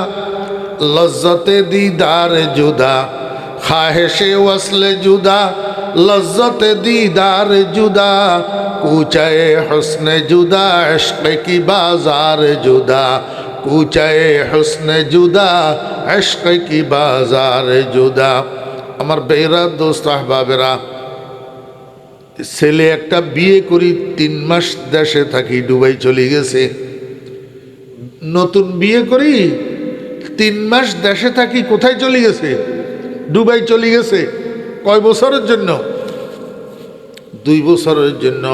লজ্জতে দিদার জুদা, খাহেশে ওয়াসলে জুদা, লজ্জতে দিদার জুদা, কুচায়ে হুসনে জুদা, ইশকে কি বাজার জুদা, কুচায়ে হুসনে জুদা, ইশকে কি বাজার জুদা। আমার বেরা দোস্ত আহবাবেরা, ছেলে একটা বিয়ে করি 3 মাস দেশে থাকি, দুবাই চলে গেছে। নতুন বিয়ে করি 3 মাস দেশে থাকি, কোথায় চলে গেছে? দুবাই চলে গেছে। কয় বছরের জন্য? 2 বছরের জন্য।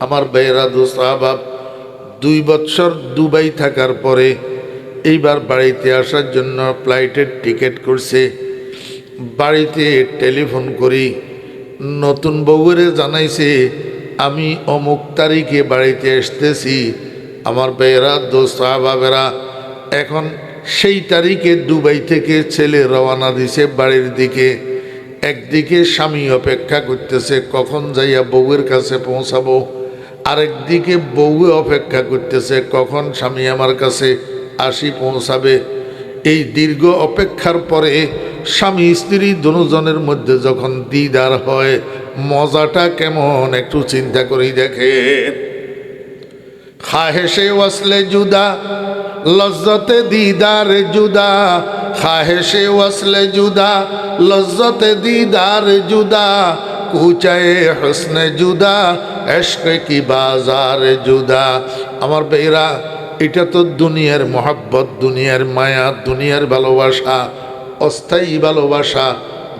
আমার বেরা দোস্ত আহবাব, 2 বছর দুবাই থাকার পরে এইবার বাড়িতে আসার জন্য ফ্লাইটের টিকিট করছে। বাড়িতে টেলিফোন করি, নতুন বউরে জানাইছে আমি অমুক তারিখে বাড়িতে আসতেছি। আমার বেরা দোস্ত আহবাবেরা, এখন সেই তারিখে দুবাই থেকে ছেলে রওনা দিছে বাড়ির দিকে। একদিকে স্বামী অপেক্ষা করতেছে কখন যাইয়া বউয়ের কাছে পৌঁছাবো, আরেকদিকে বউ অপেক্ষা করতেছে কখন স্বামী আমার কাছে আসি পৌঁছাবে। এই দীর্ঘ অপেক্ষার পরে স্বামী স্ত্রী দুজনের মধ্যে যখন দিদার হয়, মজাটা কেমন একটু চিন্তা করি দেখে। খাহেশে ওয়াসলে জুদা, লজ্জতে দিদার জুদা, খাহেশে ওয়াসলে জুদা, লজ্জতে দিদার জুদা, কুচায়ে হুসনে জুদা, ইশকে কি বাজার জুদা। আমার বেরা, এটা তো দুনিয়ার মহাব্বত, দুনিয়ার মায়া, দুনিয়ার ভালোবাসা, অস্থায়ী ভালোবাসা,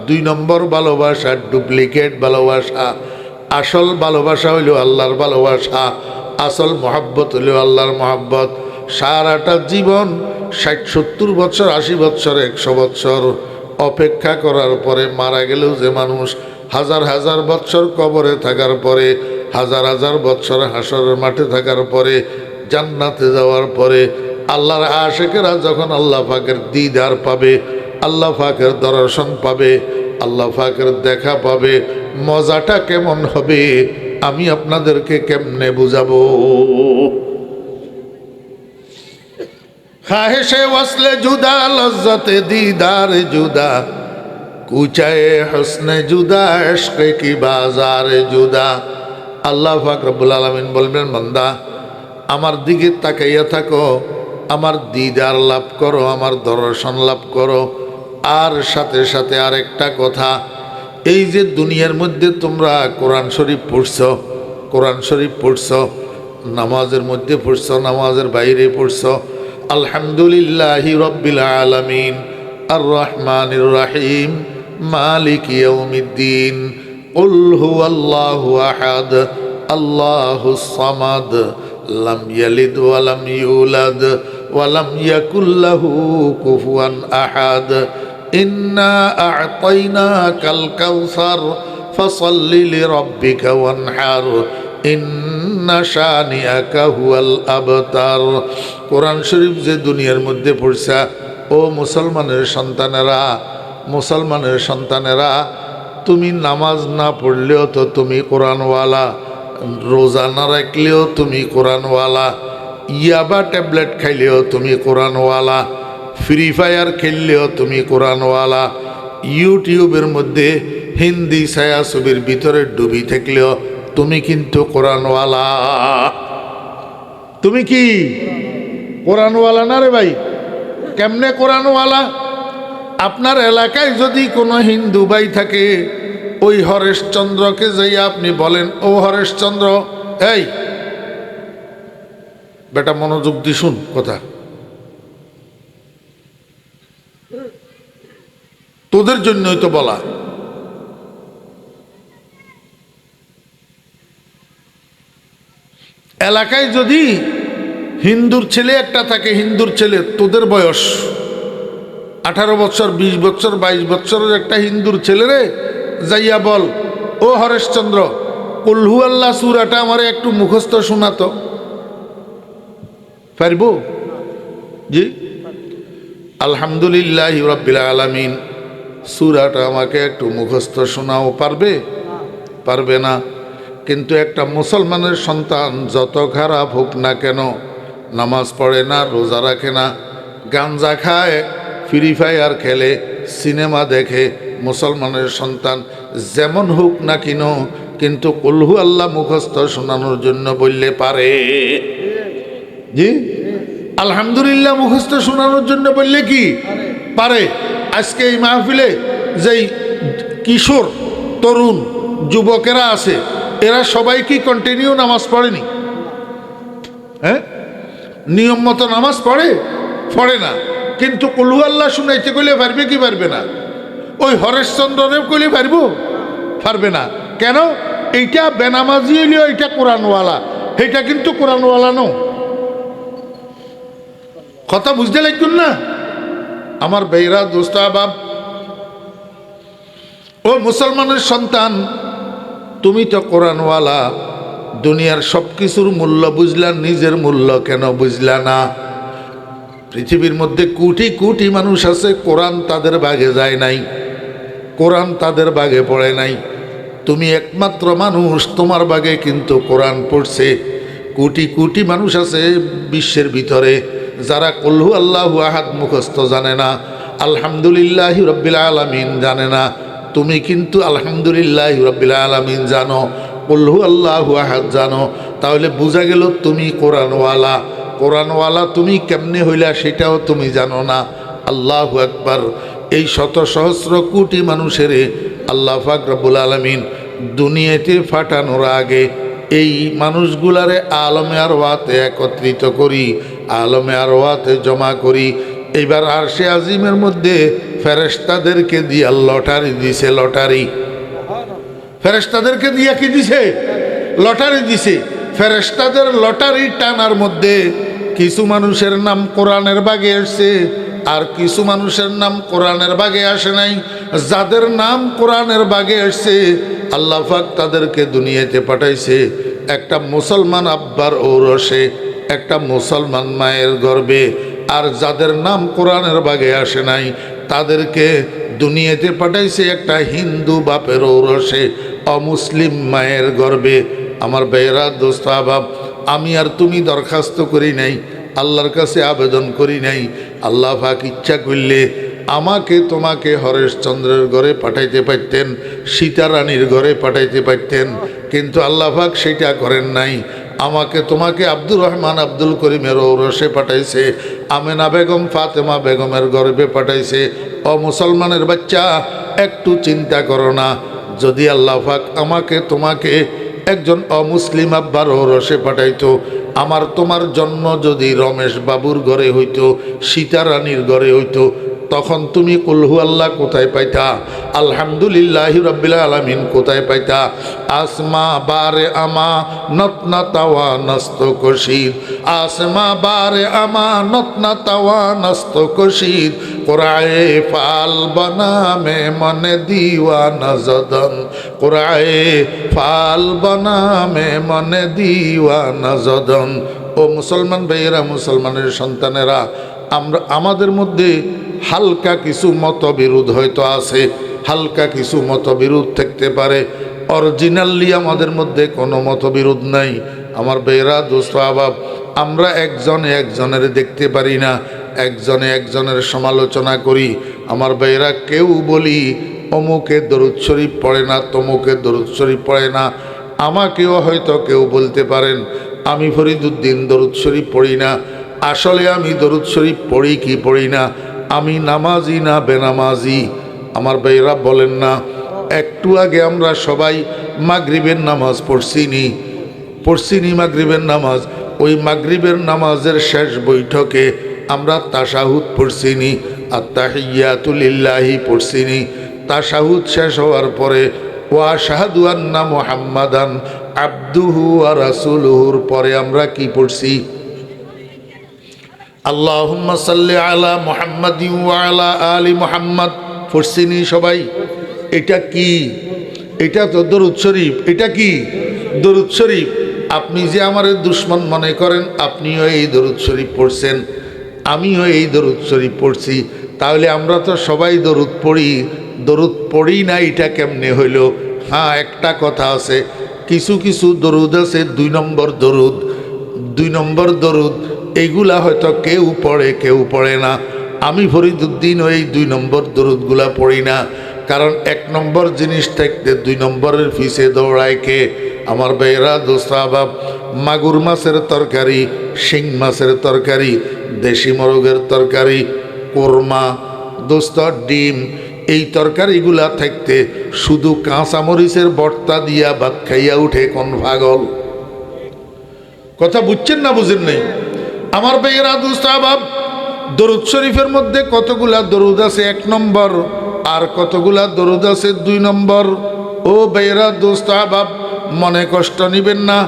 2 নম্বর ভালোবাসা, ডুপ্লিকেট ভালোবাসা। আসল ভালোবাসা হইল আল্লাহর ভালোবাসা, আসল মহাব্বত হইল আল্লাহর মহাব্বত। সারাটা জীবন 60-70 বছর, 80 বছর, 100 বছর অপেক্ষা করার পরে মারা গেলেও যে মানুষ হাজার হাজার বছর কবরে থাকার পরে, হাজার হাজার বছর হাসরের মাঠে থাকার পরে, জান্নাতে যাওয়ার পরে আল্লাহর আশিকেরা যখন আল্লাহ পাকের দিদার পাবে, আল্লাহ পাকের দর্শন পাবে, আল্লাহ পাকের দেখা পাবে, মজাটা কেমন হবে আমি আপনাদেরকে কেমনে বুঝাবো। খাহেশে ওয়াসলে জুদা, লজ্জতে দিদার জুদা, কুচায়ে হুসনে জুদা, ইশকে কি বাজার জুদা। আল্লাহ পাক রব্বুল আলামিন বলবেন, বান্দা আমার দিকে তাকাইয়া থাকো, আমার দিদার লাভ করো, আমার দর্শন লাভ করো। আর সাথে সাথে আরেকটা কথা, এই যে দুনিয়ার মধ্যে তোমরা কোরআন শরীফ পড়ছো, কোরআন শরীফ পড়ছো, নামাজের মধ্যে পড়ছো, নামাজের বাইরে পড়ছো, আলহামদুলিল্লাহি রাব্বিল আলামিন, আর রহমানির রহিম, মালিক ইয়াউমিদ্দিন, কুল হুয়াল্লাহু আহাদ, আল্লাহুস সামাদ, লাম ইয়ালিদ ওয়া লাম ইউলাদ ওয়া লাম ইয়াকুল লাহু কুফুয়ান আহাদ, ইন্না আ'তাইনাকাল কাউসার ফাসাল্লি লিরাব্বিকা ওয়ানহার, ইন্না শানিআকা হুয়াল আবতার। কোরআন শরীফ যে দুনিয়ার মধ্যে পড়ছা, ও মুসলমানের সন্তানেরা, মুসলমানের সন্তানেরা, তুমি নামাজ না পড়লেও তো তুমি কোরআনওয়ালা, রোজা না রাখলেও তুমি কোরআনওয়ালা, ইয়াবা ট্যাবলেট খাইলেও তুমি কোরআনওয়ালা, ফ্রি ফায়ার খেললেও তুমি কোরআনওয়ালা, ইউটিউবের মধ্যে হিন্দি ছায়াছবির ভিতরে ডুবি থাকলেও তুমি কিন্তু কোরআনওয়ালা। তুমি কি কোরআনওয়ালা না রে ভাই? কেমনে কোরআনওয়ালা? আপনার এলাকায় যদি কোনো হিন্দু ভাই থাকে, ওই হরেশচন্দ্রকে যাই আপনি বলেন, ও হরেশচন্দ্র, এই বেটা মনোযোগ দি শুন কথা, তোদের জন্যই তো বলা। এলাকায় যদি হিন্দুর ছেলে একটা থাকে, হিন্দুর ছেলে তোদের বয়স 18 বছর, 20 বছর, 22 বছরের একটা হিন্দুর ছেলেরে যাইয়া বল, ও হরেশচন্দ্র কুলহু আল্লাহ সূরাটা আমারে একটু মুখস্থ শোনাতো, পারবো? জি, আলহামদুলিল্লাহি রাব্বিল আলামিন সূরাটা আমাকে একটু মুখস্থ শোনাও, পারবে? পারবে না। কিন্তু একটা মুসলমানের সন্তান যত খারাপ হোক না কেন, নামাজ পড়ে না, রোজা রাখে না, গাঞ্জা খায়, ফ্রি ফায়ার খেলে, সিনেমা দেখে, মুসলমানের সন্তান যেমন হোক না কেন, কিন্তু কুলহু আল্লাহ মুখস্থ শোনানোর জন্য বললে পারে। জি, আলহামদুলিল্লাহ মুখস্থ শোনানোর জন্য বললে কি পারে? আজকে এই মাহফিলে যেই কিশোর তরুণ যুবকেরা আছে, এরা সবাই কি কন্টিনিউ নামাজ পড়েনি? হ্যাঁ, নিয়ম মতো নামাজ পড়ে না, কিন্তু কুলহু আল্লাহ শুনাইতে কইলে পারবে কি পারবে না? ওই হরেশচন্দ্রে কইলে পারবে না। কেন? এইটা বেনামাজি হইলেও এইটা কোরআনওয়ালা, এইটা কিন্তু কোরআনওয়ালা নো। কথা বুঝতে লাগবেন না আমার ভাইরা, দোস্ত আহবাব। ও মুসলমানের সন্তান, তুমি তো কোরআনওয়ালা, দুনিয়ার সব কিছুর মূল্য বুঝলা, নিজের মূল্য কেন বুঝলা না? পৃথিবীর মধ্যে কোটি কোটি মানুষ আছে, কোরআন তাদের ভাগে যায় নাই, কোরআন তাদের ভাগে পড়ে নাই। তুমি একমাত্র মানুষ, তোমার ভাগে কিন্তু কোরআন পড়ছে। কোটি কোটি মানুষ আছে বিশ্বের ভিতরে যারা কুলহু আল্লাহু আহাদ মুখস্থ জানে না, আলহামদুলিল্লাহি রাব্বিল আলামিন জানে না। তুমি কিন্তু আলহামদুলিল্লাহি রাব্বিল আলামিন জানো, কুলহু আল্লাহু আহাদ জানো। তাহলে বোঝা গেল তুমি কোরআনওয়ালা। কোরআনওয়ালা তুমি কেমনে হইলা সেটাও তুমি জানো না। আল্লাহু আকবার। এই শত সহস্র কোটি মানুষের আল্লাহ পাক রব্বুল আলামিন দুনিয়াতে ফাটানোর আগে এই মানুষগুলারে আলমে আরওয়াতে একত্রিত করি, আলমে আরওয়াতে জমা করি। এইবার আরশে আজিমের মধ্যে ফেরেশতাদেরকে দিয়া লটারি দিছে, লটারি। ফেরেশতাদেরকে দিয়া কি দিছে? লটারি দিছে। ফেরেশতাদের লটারি টানার মধ্যে কিছু মানুষের নাম কোরআনের ভাগে আসছে, আর কিছু মানুষের নাম কোরআনের ভাগে আসে নাই। যাদের নাম কোরআনের ভাগে আসছে, আল্লাহ পাক তাদেরকে দুনিয়াতে পাঠাইছে একটা মুসলমান আব্বার ঔরসে, একটা মুসলমান মায়ের গর্ভে। আর যাদের নাম কোরআনের ভাগে আসে নাই, তাদেরকে দুনিয়াতে পাঠাইছে একটা হিন্দু বাপের ঔরসে, অমুসলিম মায়ের গর্ভে। আমার ভাইয়েরা, দোস্ত আহবাব, আমি আর তুমি দরখাস্ত করি নাই, আল্লাহর কাছে আবেদন করি নাই। আল্লাহ পাক ইচ্ছা করলে আমাকে তোমাকে হরেশচন্দ্রের ঘরে পাঠাইতে পারতেন, সীতা রানীর ঘরে পাঠাইতে পারতেন, কিন্তু আল্লাহ পাক সেটা করেন নাই। আমাকে তোমাকে আব্দুর রহমান আব্দুল করিমের ঔরসে পাঠাইছে, আমেনা বেগম ফাতেমা বেগমের গর্ভে পাঠাইছে। ও মুসলমানের বাচ্চা, একটু চিন্তা করো না, যদি আল্লাহ পাক আমাকে তোমাকে একজন অমুসলিম আব্বার ঔরসে পাঠাইতো, আমার তোমার জন্ম যদি রমেশ বাবুর ঘরে হইতো, সীতা রানীর ঘরে হইতো, তখন তুমি কুলহু আল্লাহ কোথায় পাইতা? আলহামদুলিল্লাহি রাব্বিল আলামিন কোথায় পাইতা? আসমা বারে আমা নতনা তাওয়া নস্ত কশিদ, আসমা বারে আমা নতনা তাওয়া নস্ত কশিদ, কোরআয়ে ফাল বনা মে মনে দিওয়ানা জদন, কোরআয়ে ফাল বনা মে মনে দিওয়ানা জদন। ও মুসলমান ভাইয়েরা, মুসলমানের সন্তানেরা, আমাদের মধ্যে হালকা কিছু মতবিরোধ হয়তো আছে, হালকা কিছু মতবিরোধ থাকতে পারে। অরিজিনালি আমাদের মধ্যে কোনো মতবিরোধ নাই। আমার ভাইয়েরা, দোস্ত আহবাব, আমরা একজনে একজনের দেখতে পারি না, একজনে একজনের সমালোচনা করি। আমার ভাইয়েরা, কেউ বলি অমুকে দরুদ শরীফ পড়ে না, তমুকে দরুদ শরীফ পড়ে না। আমাকেও হয়তো কেউ বলতে পারেন আমি ফরিদুদ্দিন দরুদ শরীফ পড়ি না। আসলে আমি দরুদ শরীফ পড়ি কি পড়ি না, আমি নামাজি না বেনামাজি? আমার ভাইরা বলেন না, একটু আগে আমরা সবাই মাগরিবের নামাজ পড়ছিনি মাগরিবের নামাজ। ওই মাগরিবের নামাজের শেষ বৈঠকে আমরা তাশাহুদ পড়ছিনি, আত্তাহিয়াতু লিল্লাহি পড়ছিনি। তাশাহুদ শেষ হওয়ার পরে ওয়া আশহাদু আন্না মুহাম্মাদান আবদুহু ওয়া রাসূলুহুর পরে আমরা কি পড়ছি? আল্লাহুম্মা সাল্লি আলা মুহাম্মাদিন ওয়া আলা আলি মুহাম্মাদ পড়ছিনি সবাই? এটা কি? এটা তো দরুদ শরীফ। এটা কি? দরুদ শরীফ। আপনি যে আমার দুশ্মন মনে করেন, আপনিও এই দরুদ শরীফ পড়ছেন, আমিও এই দরুদ শরীফ পড়ছি, তাহলে আমরা তো সবাই দরুদ পড়ি। দরুদ পড়ি না, এটা কেমনে হইল? হ্যাঁ, একটা কথা আছে, কিছু কিছু দরুদ আছে 2 নম্বর দরুদ, 2 নম্বর দরুদ, এইগুলা হয়তো কেউ পড়ে কেউ পড়ে না। আমি ফরিদুদ্দিন ওই 2 নম্বর দরুদগুলা পড়ি না, কারণ 1 নম্বর জিনিস থাকতে 2 নম্বরের পিছে দৌড়ায় কে? আমার ভাইয়েরা, দোস্ত আহবাব, মাগুর মাছের তরকারি, শিং মাছের তরকারি, দেশি মোরগের তরকারি, কোরমা, দোস্ত ডিম, এই তরকারিগুলা থাকতে শুধু কাঁচামরিচের ভর্তা দিয়া ভাত খাইয়া উঠে কোন পাগল? কথা বুঝছেন না বুঝেন নাই? আমার ভাইয়েরা, দোস্ত আহবাব, দরুদ শরীফের মধ্যে কতগুলা দরুদ আছে 1 নম্বর, আর কতগুলা দরুদ আছে 2 নম্বর। ও ভাইয়েরা, দোস্ত আহবাব, মনে কষ্ট নিবেন না,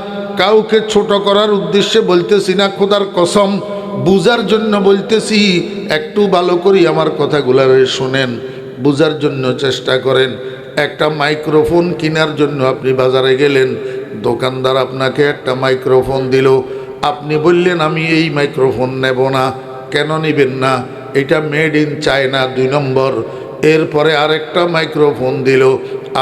কাউকে ছোট করার উদ্দেশ্যে বলতেছি না, খোদার কসম বুঝার জন্য বলতেছি। একটু ভালো করি আমার কথাগুলা শুনেন, বুঝার জন্য চেষ্টা করেন। একটা মাইক্রোফোন কেনার জন্য আপনি বাজারে গেলেন, দোকানদার আপনাকে একটা মাইক্রোফোন দিল, আপনি বললেন আমি এই মাইক্রোফোন নেব না। কেন নেবেন না? এটা মেড ইন চায়না, 2 নম্বর। এরপরে আরেকটা মাইক্রোফোন দিল,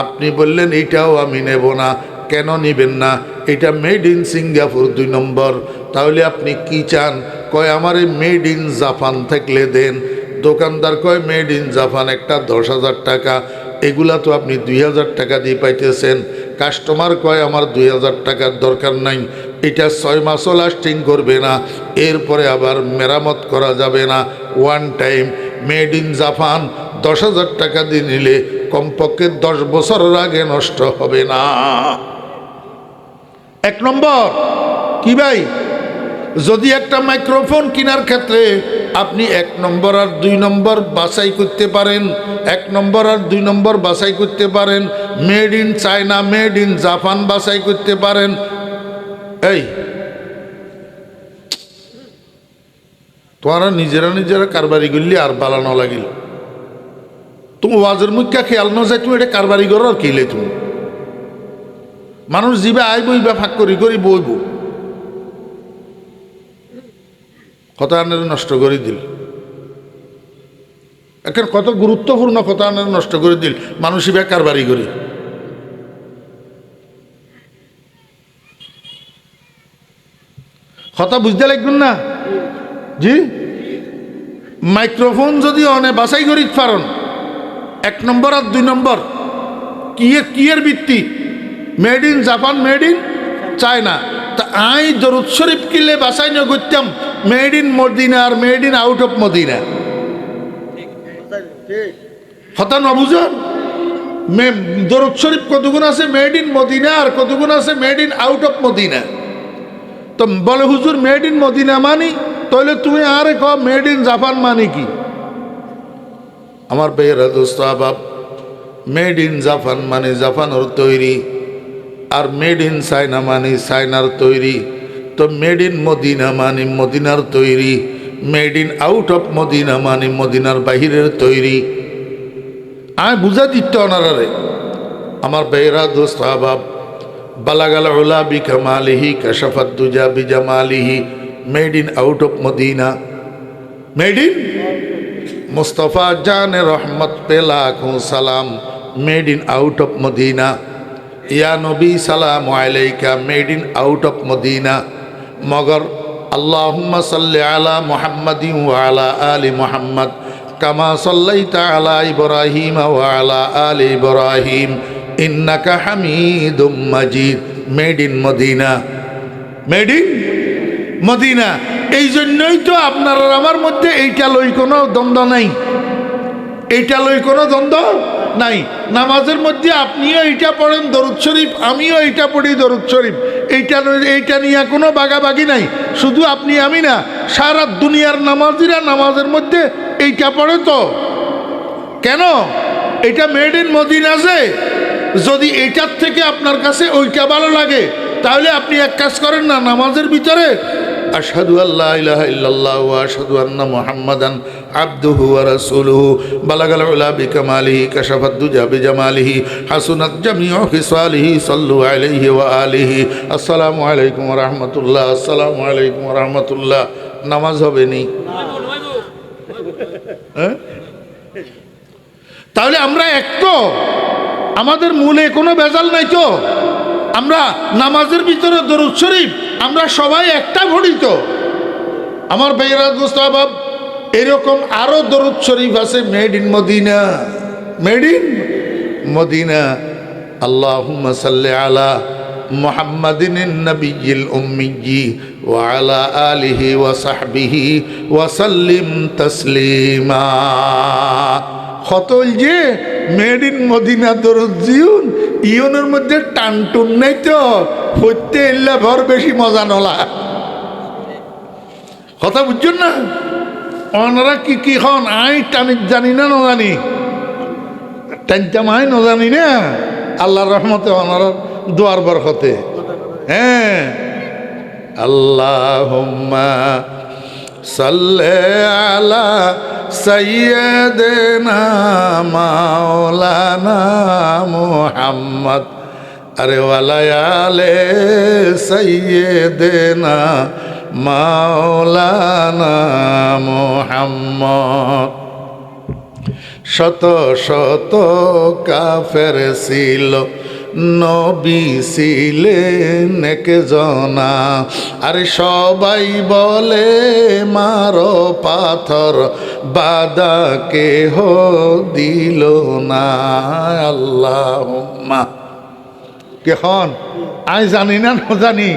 আপনি বললেন এইটাও আমি নেব না। কেন নেবেন না? এটা মেড ইন সিঙ্গাপুর, 2 নম্বর। তাহলে আপনি কি চান? কয় আমার এই মেড ইন জাপান থাকলে দেন। দোকানদার কয় মেড ইন জাপান একটা 10,000 টাকা, এগুলা তো আপনি 2,000 টাকা দিয়ে পাইতেছেন। কাস্টমার কয় আমার 2,000 টাকার দরকার নাই, এটা 6 মাসও লাস্টিং করবে না, এরপরে আবার মেরামত করা যাবে না, 1 টাইম। মেড ইন জাপান 10,000 টাকা দিয়ে নিলে কমপক্ষে 10 বছরের আগে নষ্ট হবে না। 1 নম্বর কি ভাই? যদি একটা মাইক্রোফোন কেনার ক্ষেত্রে আপনি 1 নম্বর আর 2 নম্বর বাছাই করতে পারেন, 1 নম্বর আর 2 নম্বর বাছাই করতে পারেন, made in China, made in Japan বাছাই করতে পারেন। এই তোমারা নিজেরা কারবারি করলি আর বালানো লাগিল, তুমি ওয়াজের মুখ্যা খেয়াল না যায়, তুমি এটা কারবারি করো আর কিলে তুমি মানুষ জিবে আইব ইবা ফাঁক করি করি বইব, কথা আনের নষ্ট করে দিল। এখন কত গুরুত্বপূর্ণ কথা আনের নষ্ট করে দিল, মানুষ ইবা কারবারি করি। কথা বুঝতে লাগবেন না জি? মাইক্রোফোন যদি অনে বাছাই করি পারেন, 1 নম্বর আর 2 নম্বর কিয়ের ভিত্তি? Made in Japan, made in China. তা আই দরুদ শরীফ কিলে বাছাই না করতাম মেড ইন মদিনা আর made in out of Medina. কথা না বুঝুন, দরুদ শরীফ কতগুণ আছে মেড ইন মদিনা আর কতগুণ আছে made in out of Medina. তো বলে হুজুর মেড ইন মদিনা মানি, তাহলে তুমি আরে কও মেড ইন জাপান মানি কি? আমার ভাইয়েরা, দোস্ত আহবাব, মেড ইন জাপান মানে জাপানের তৈরি, আর মেড ইন চায়না মানে চায়নার তৈরি। তো মেড ইন মদিনা মানে মদিনার তৈরি, made in out of Medina মানে মদিনার বাহিরের তৈরি। আমি বুঝা দিত ওনারে। আমার ভাইয়েরা, দোস্ত আহবাব, বালাগাল উলা বিকামালিহি কাশাফাত দুজা বিজামালিহি, made in out of Medina, made in Mustafa জানে রহমত পে লাখোं সালাম, made in out of Medina. ইয়া নবী সালাম আলাইকা, made in out of Medina. মগর আল্লাহুম্মা সাল্লি আলা মুহাম্মাদিন ওয়া আলা আলি মুহাম্মদ কামা সাল্লাইতা আলা ইব্রাহিম ওয়া আলা আলি ইব্রাহিম ইন্নাকা হামিদুম মাজিদ, made in Medina, made in Medina. এই জন্যই তো আপনার আমার মধ্যে এইটা লই কোনো দ্বন্দ্ব নাই, এইটা লই কোনো দ্বন্দ্ব নাই। নামাজের মধ্যে আপনিও এইটা পড়েন দরুদ শরীফ, আমিও এইটা পড়ি দরুদ শরীফ, এইটা নিয়ে কোনো বাগাবাগি নাই। শুধু আপনি আমি না, সারা দুনিয়ার নামাজিরা নামাজের মধ্যে এইটা পড়ে। তো কেন? এটা মেড ইন মদিনা। যে যদি এইটার থেকে আপনার কাছে ওইটা ভালো লাগে, তাহলে আপনি এক কাজ করেন না, নামাজের ভিতরে আশহাদু আল্লা ইলাহা ইল্লাল্লাহ ওয়া আশহাদু আন্না মুহাম্মাদান আবদুহু ওয়া রাসূলুহু বালাগাল উলা বিকামালিহি কাশাফাদ দুজা বিজামালিহি হাসুনাত জামিউ খিসালিহি সাল্লু আলাইহি ওয়া আলিহি। আসসালামু আলাইকুম ওয়া রাহমাতুল্লাহ। আসসালামু আলাইকুম ওয়া রাহমাতুল্লাহ। নামাজ হবে নি? তাহলে আমরা এক তো, আমাদের মূলে কোনো ভেজাল নাই তো, আমরা নামাজের ভিতরে দরুদ শরীফ আমরা সবাই একটা ভরি তো। আমার ভাইয়েরা দোস্ত আহবাব, এরকম আরো দরুদ শরীফ আছে made in Medina, made in Medina. আল্লাহুম্মা সাল্লি আলা মুহাম্মাদিন নবিয়্যিল উম্মিয়্যি ওয়া আলা আলিহি ওয়া সাহবিহি ওয়া সাল্লিম তাসলিমা। কতল যে মেড ইন মদিনা দরুদ জিউন ইউনের মধ্যে টানটুন নাই তো, হইতে এলে ভর বেশি মজা নলা। কথা বুঝছেন না? ওনারা কি কি হন আই টানি জানি না জানি, টানতাম আই জানি না। আল্লাহর রহমতে ওনারা দোয়ার বরকতে। হ্যাঁ, আল্লাহুম্মা সাল্লি আলা সাইয়্যিদিনা মাওলানা মুহাম্মদ আরে ওয়ালা আলে সাইয়্যিদিনা মাওলানা মুহাম্মদ। শত শত কাফের ছিল, নবী ছিলেন একজনা। আরে সবাই বলে মারো পাথর, বাধা কেহ দিল না। আল্লাহুম্মা কেখন আই জানি না জানি,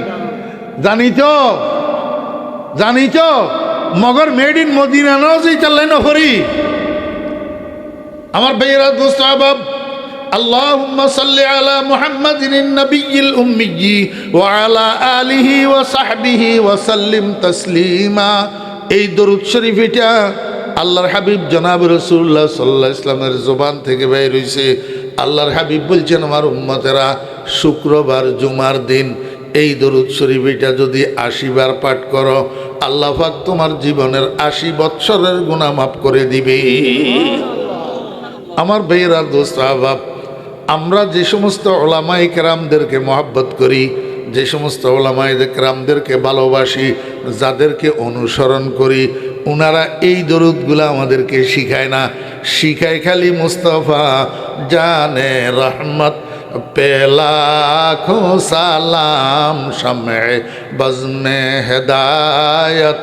জানি তো জানি তো, মগর মেড ইন মদিনা নজই চাল্লাই নফরি। আমার ভাইয়েরা দোস্ত আহবাব, আল্লাহুম্মা সাল্লি আলা মুহাম্মাদিন নবিয়্যিল উম্মিয়্যি ওয়া আলা আলিহি ওয়া সাহবিহি ওয়া সাল্লিম তাসলিমা। এই দরুদ শরীফ এটা আল্লাহর হাবিব জনাব রাসূলুল্লাহ সাল্লাল্লাহু আলাইহি ওয়াসাল্লামের জবান থেকে বের হইছে। আল্লাহর হাবিব বলছেন, আমার উম্মতেরা শুক্রবার জুমার দিন এই দরুদ শরীফ এটা যদি ৮০ বার পাঠ করো, আল্লাহ পাক তোমার জীবনের ৮০ বৎসরের গুনাহ মাফ করে দিবে। আমার ভাইয়েরা দোস্ত আহবাব, আমরা যে সমস্ত ওলামায়ে কেরামদেরকে মহব্বত করি, যে সমস্ত ওলামায়ে কেরামদেরকে ভালোবাসি, যাদেরকে অনুসরণ করি, ওনারা এই দরুদগুলো আমাদেরকে শিখায় না, শিখায় খালি মুস্তাফা জানে রহমত पे लाखों सलाम शम्ए बज़्म हिदायत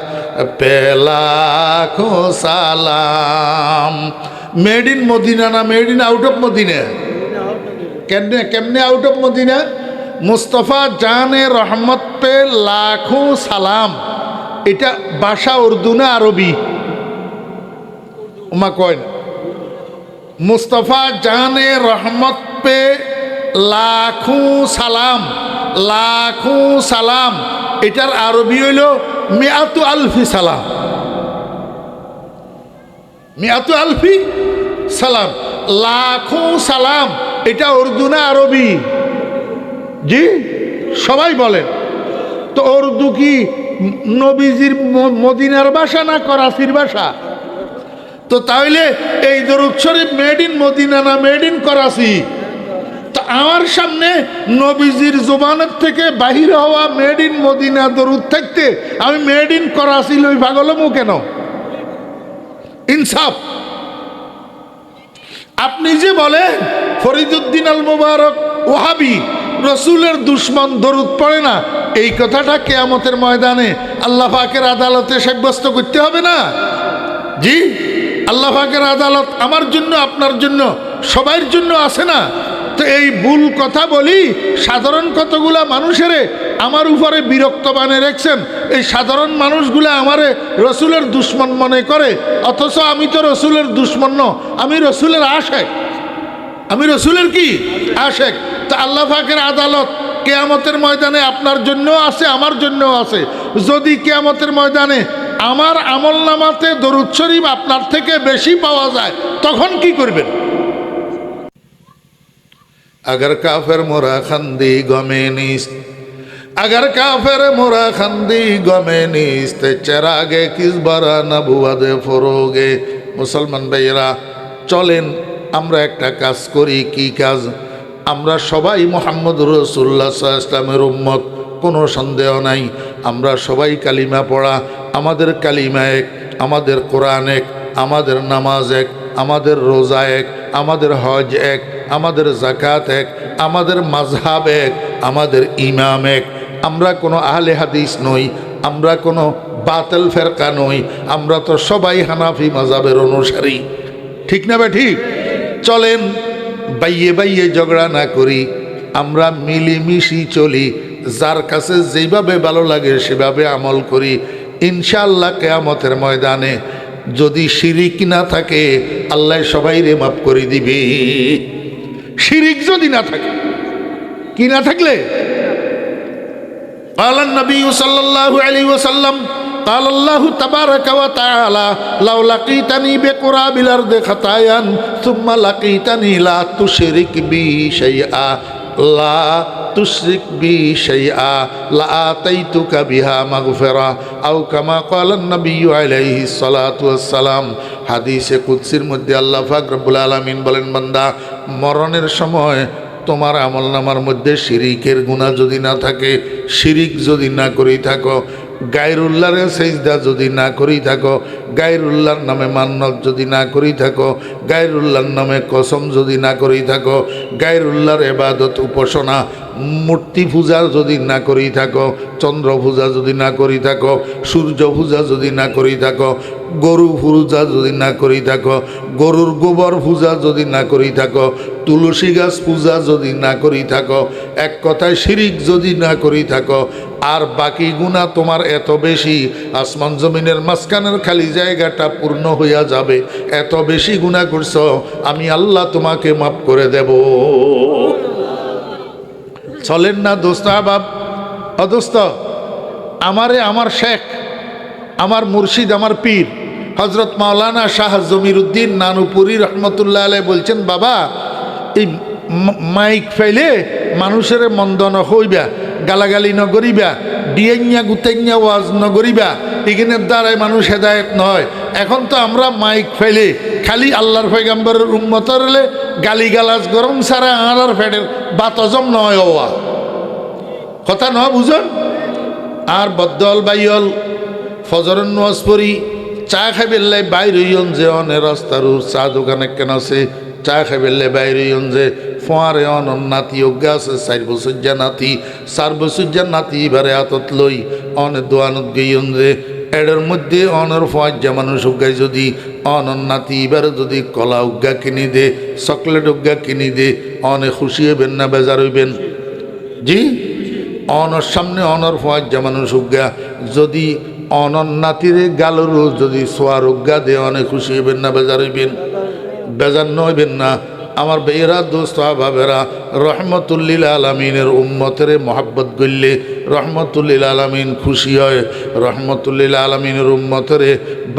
पे लाखों सलाम। मेड इन मदीना ना made in out of Medina? केमने केमने आउट ऑफ मदीना? मुस्तफ़ा जाने रहमत पे लाखों सलाम। এটা ভাষা উর্দু না আরবি? উমা কয় না মুস্তফা জানে রহমত পে লাখু সালাম, লাখু সালাম, এটার আরবি হইল মিয়াতু আলফি সালাম, মিয়াতু আলফি সালাম, লাখু সালাম। এটা উর্দু না আরবি? জি সবাই বলেন তো। উর্দু কি নবীজির মদিনার ভাষা না করাচির ভাষা? তো তাহলে এই দরুদ শরীফ মেড ইন মদিনা না মেড ইন করাচি? তো আমার সামনে নবীজির জবানের থেকে বাহির হওয়া মেড ইন মদিনা দরুদ থাকতে আমি মেড ইন করাচি লই পাগলমু কেন? ইনসাফ। আপনি যে বলেন ফরিদুদ্দিন আল মুবারক ওহাবি রসুলের দুশ্মন দরুদ পড়ে না, এই কথাটা কিয়ামতের ময়দানে আল্লাহ পাকের আদালতে সাব্যস্ত করতে হবে না? জি, আল্লাহ পাকের আদালত আমার জন্য, আপনার জন্য, সবার জন্য আছে না? তো এই ভুল কথা বলি সাধারণ কতগুলা মানুষেরে আমার উপরে বিরক্ত বানিয়ে রেখেছেন। এই সাধারণ মানুষগুলা আমারে রসুলের দুশ্মন মনে করে, অথচ আমি তো রসুলের দুশ্মন ন, আমি রসুলের আশেক। আমি রসুলের কি আশেক। তা আল্লাহ পাকের আদালত কিয়ামতের ময়দানে আপনার জন্য আছে, আমার জন্য আছে। যদি কিয়ামতের ময়দানে আমার আমল নামাতে দরুদ শরীফ আপনার থেকে বেশি পাওয়া যায়, তখন কি করবেন? अगर काफिर मोरा खंदी गमे नीस्त अगर काफिर मोरा खंदी गमे नीस्ते चरागे किस बारा नबुवदे फरोगे। मुसलमान भाइয়েরা চলেন আমরা একটা কাজ করি। কি কাজ? আমরা সবাই মুহাম্মদুর রাসূলুল্লাহ সাল্লাল্লাহু আলাইহি ওয়াসাল্লামের উম্মত, কোনো সন্দেহ নাই। আমরা সবাই কালিমা পড়া, আমাদের কালিমা এক, আমাদের কোরআন এক, আমাদের নামাজ এক, আমাদের রোজা এক, আমাদের হজ এক, আমাদের যাকাত এক, আমাদের মাযহাব এক, আমাদের ইমাম এক। আমরা কোনো আহলে হাদিস নই, আমরা কোনো বাতিল ফেরকা নই, আমরা তো সবাই হানাফি মাযহাবের অনুসারী। ঠিক না? ঠিক। চলেন বাইয়ে বাইয়ে ঝগড়া না করি, আমরা মিলিমিশি চলি, যার কাছে যেভাবে ভালো লাগে সেভাবে আমল করি। ইনশাআল্লাহ কিয়ামতের ময়দানে যদি শিরিক না থাকে আল্লাহ সবাইরে মাফ করে দিবে। শিরিক যদি না থাকে, কি না থাকলে قال النبي صلى الله عليه وسلم قال الله تبارك وتعالى لو لقيتني بقراب الأرض خطايا ثم لقيتني لا تشرك بي شيئا لا تشرك بي شيئا لآتيتك بها مغفرة أو كما قال النبي عليه الصلاة والسلام। হাদিসে কুদসির মধ্যে আল্লাহ পাক রব্বুল আলামিন বলেন, বান্দা মরণের সময় তোমার আমলনামার মধ্যে শিরিকের গুনাহ যদি না থাকে, শিরিক যদি না করি থাকো, গায়রুল্লাহর সেজদা যদি না করি থাকো, গায়রুল্লাহর নামে মান্নত যদি না করি থাকো, গায়রুল্লাহর নামে কসম যদি না করি থাকো, গায়রুল্লাহর ইবাদত উপাসনা মূর্তি পূজা যদি না করি থাকো, চন্দ্র পূজা যদি না করি থাকো, সূর্য পূজা যদি না করি থাকো, গরু পূজা যদি না করি থাকো, গরুর গোবর পূজা যদি না করি থাকো, তুলসী গাছ পূজা যদি না করি থাকো, এক কথায় শিরিক যদি না করি থাকো, আর বাকি গুনাহ তোমার এত বেশি, আসমান জমিনের মাঝখানের খালি জায়গাটা পূর্ণ হইয়া যাবে, এত বেশি গুনাহ করছো, আমি আল্লাহ তোমাকে মাফ করে দেব। চলেন না দোস্ত আহবাব, অদোস্ত আমারে আমার শেখ, আমার মুর্শিদ, আমার পীর হজরত মাওলানা শাহ জমিরুদ্দিন নানুপুরি রহমতুল্লাহ আলাইহি বলছেন, বাবা এই মাইক ফাইলে মানুষের মন্দ নহইবা, গালাগালি নগরিবা, ডিয়াইয়া গুতাইয়া ওয়াজ নগরিবা, এখানের দ্বারাই মানুষ হেদায়েত নয়। এখন তো আমরা মাইক ফাইলে খালি আল্লাহর পয়গম্বরের উম্মতের হলে গালি গালাজ গরম সারা আনার ফেডের বাতজম নয় হওয়া কথা নয়, বুঝুন। আর বদ্দল বাইল ফজরের নামাজ পড়ি, চা খাইবেল্লাই বাইর হইন যে অনে রাস্তার চা দোকানে কেন আছে, চা খাইবেল্লাই বাইর হইন যে ফোয়ারে অন নাতি অজ্ঞা আছে, 4 বছর যা নাতি, 4 বছর যা নাতি এবারে হাতত লই অনে দোয়ানত গইন যে এডের মধ্যে অনর ফোয়ার যা মানুষ অজ্ঞায় যদি অনর নাতি এবারে যদি কলা অজ্ঞা কিনি দে, চকলেট অজ্ঞা কিনি দে, অনে খুশি হইবেন না বেজার হইবেন? জি, অনর সামনে অনর ফোয়ার যা মানুষ অজ্ঞা যদি অনর নাতিরে গালরও যদি সোয়ার অজ্ঞা দে, অনেক খুশি হইবেন না বেজার হইবেন? বেজার নইবেন না। আমার বেয়েরা দোস্ত আহবাবেরা, রহমতুল্লিল আলমিনের উম্মতেরে মহাব্বত করলে রহমতুল্লিল আলমিন খুশি হয়। রহমতুল্লিল আলমিনের উম্মতেরে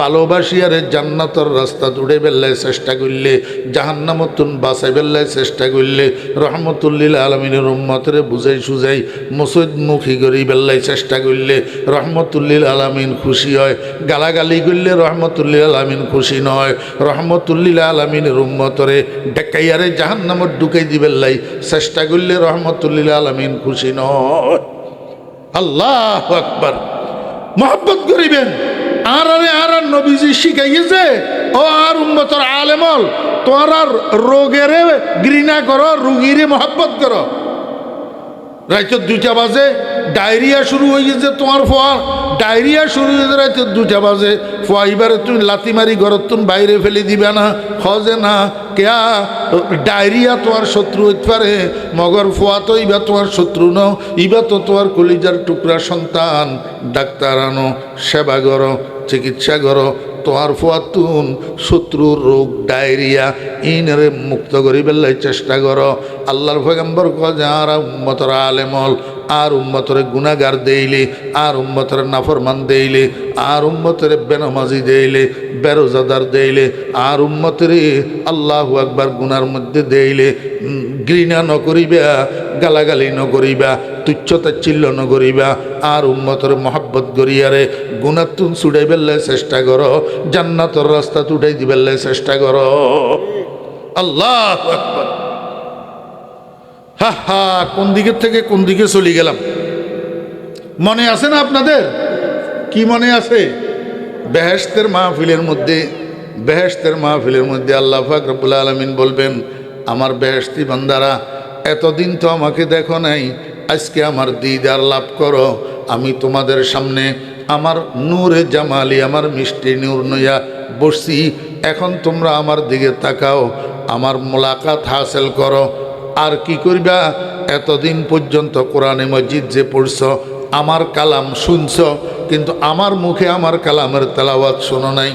ভালোবাসিয়ারে জান্নাতের রাস্তা দূরে বেল্লায় চেষ্টা করলে, জাহান্নামতুন বাঁচাই বেল্লায় চেষ্টা করলে, রহমতুল্লিল আলমিনের উম্মতেরে বুঝাই সুঝাই মুসিদমুখী করি বেল্লায় চেষ্টা করলে রহমতুল্লিল আলমিন খুশি হয়। গালাগালি করলে রহমতুল্লিল আলমিন খুশি নয়। রহমতুল্লিল আলমিনের উম্মতরে ডেকাইয়ারে জাহান্নামত ঢুকাই দিবেল্লাই চেষ্টা করলে রহমতুল্লিল আলমিন খুশি নয়। আল্লাহু আকবার। মহব্বত করিবেন। আর নবীজি শিখাইছে, ও আর উম্মতর আলেমল, তোর আর রোগেরে ঘৃণা করো, রুগীরে মহব্বত করো। রাইত 2টা বাজে ডায়রিয়া শুরু হয়ে গেছে, তোমার ফোয়ার ডায়রিয়া শুরু হয়েছে রাইত 2টা বাজে, ফোয়া এবারে তুমি লাথি মারি ঘর তুমি বাইরে ফেলে দিবে না, খজে না কেয়া ডায়রিয়া তোমার শত্রু হইতে পারে, মগর ফোয়া তো ইবা তোমার শত্রু ন, ইবা তো তোমার কলিজার টুকরা সন্তান। ডাক্তার আনো, সেবা করো, চিকিৎসা করো, তোমার ফুয়াতুন শত্রুর রোগ ডায়রিয়া ইনরে মুক্ত করি বেল্লাই চেষ্টা করো। আল্লাহর পয়গম্বর কয়, আর উম্মতর আলেমল, আর উম্মতরে গুনাহগার দেইলে, আর উম্মতরে নাফরমান দেইলে, আর উম্মতরে বেনামাজি দেইলে, বেরোজাদার দেইলে, আর উম্মতরে আল্লাহু আকবার গুনার মধ্যে দেইলে, ঘৃণা নকরিবা, গালাগালি নকরিবা, তুচ্ছতাচ্ছিল্য নকরিবা, আর উম্মতের মহাব্বত করিয়ারে গুণাতুন ছুটাই বেললে চেষ্টা করো, জান্নাতের রাস্তা উঠাই দিবেললে চেষ্টা করো। আল্লাহু আকবার। হা হা, কোন দিকের থেকে কোন দিকে চলে গেলাম মনে আছে না আপনাদের? কি মনে আছে? বেহেশতের মাহফিলের মধ্যে আল্লাহ পাক রব্বুল আলামিন বলবেন, আমার বেহেশতি বান্দারা, এতদিন তো আমাকে দেখো নাই, আজকে আমার দিদার লাভ করো। আমি তোমাদের সামনে আমার নূরে জামালি, আমার মিষ্টি নূর নইয়া বসছি, এখন তোমরা আমার দিকে তাকাও, আমার মোলাকাত হাসিল করো। আর কি করবা? এতদিন পর্যন্ত কোরআনে মজিদ যে পড়ছ, আমার কালাম শুনছ, কিন্তু আমার মুখে আমার কালামের তেলাওয়াত শোনো নাই।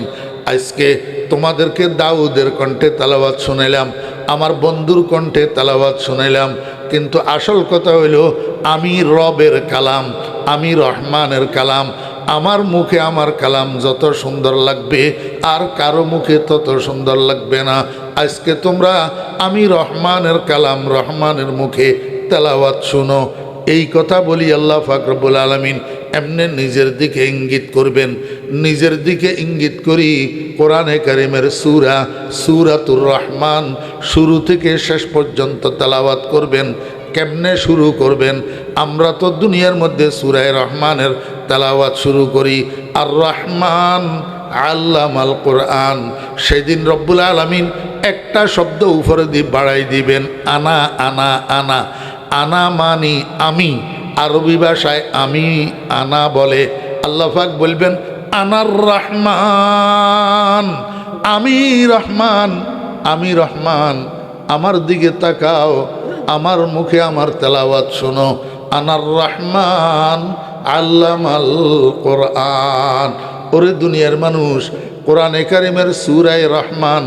আজকে তোমাদেরকে দাউদের কণ্ঠে তেলাওয়াত শোনাইলাম, আমার বন্ধুর কণ্ঠে তেলাওয়াত শোনাইলাম, কিন্তু আসল কথা হইল আমি রবের কালাম, আমি রহমানের কালাম। আমার মুখে আমার কালাম যত সুন্দর লাগবে, আর কারো মুখে তত সুন্দর লাগবে না। আজকে তোমরা আমি রহমানের কালাম, রহমানের মুখে তেলাওয়াত শুনো। এই কথা বলি আল্লাহ পাক রব্বুল আলামিন এমনি নিজের দিকে ইঙ্গিত করবেন। নিজের দিকে ইঙ্গিত করি কোরআনে কারিমের সূরাতুর রহমান শুরু থেকে শেষ পর্যন্ত তেলাওয়াত করবেন। কেমনে শুরু করবেন? আমরা তো দুনিয়ার মধ্যে সূরা রহমানের তেলাওয়াত শুরু করি, আর রহমান আল্লামাল কোরআন। সেদিন রব্বুল আলামিন একটা শব্দ উপরে দিয়ে বাড়াই দিবেন, আনা আনা আনা। আনা মানি আমি, আরবি ভাষায় আমি আনা বলে। আল্লাহ পাক বলবেন আনার রহমান, আমি রহমান, আমি রহমান, আমার দিকে তাকাও, আমার মুখে আমার তেলাওয়াত শোনো। আনার রহমান আল্লামাল কোরআন। ওরে দুনিয়ার মানুষ, কোরআনে কারিমের সূরা রহমান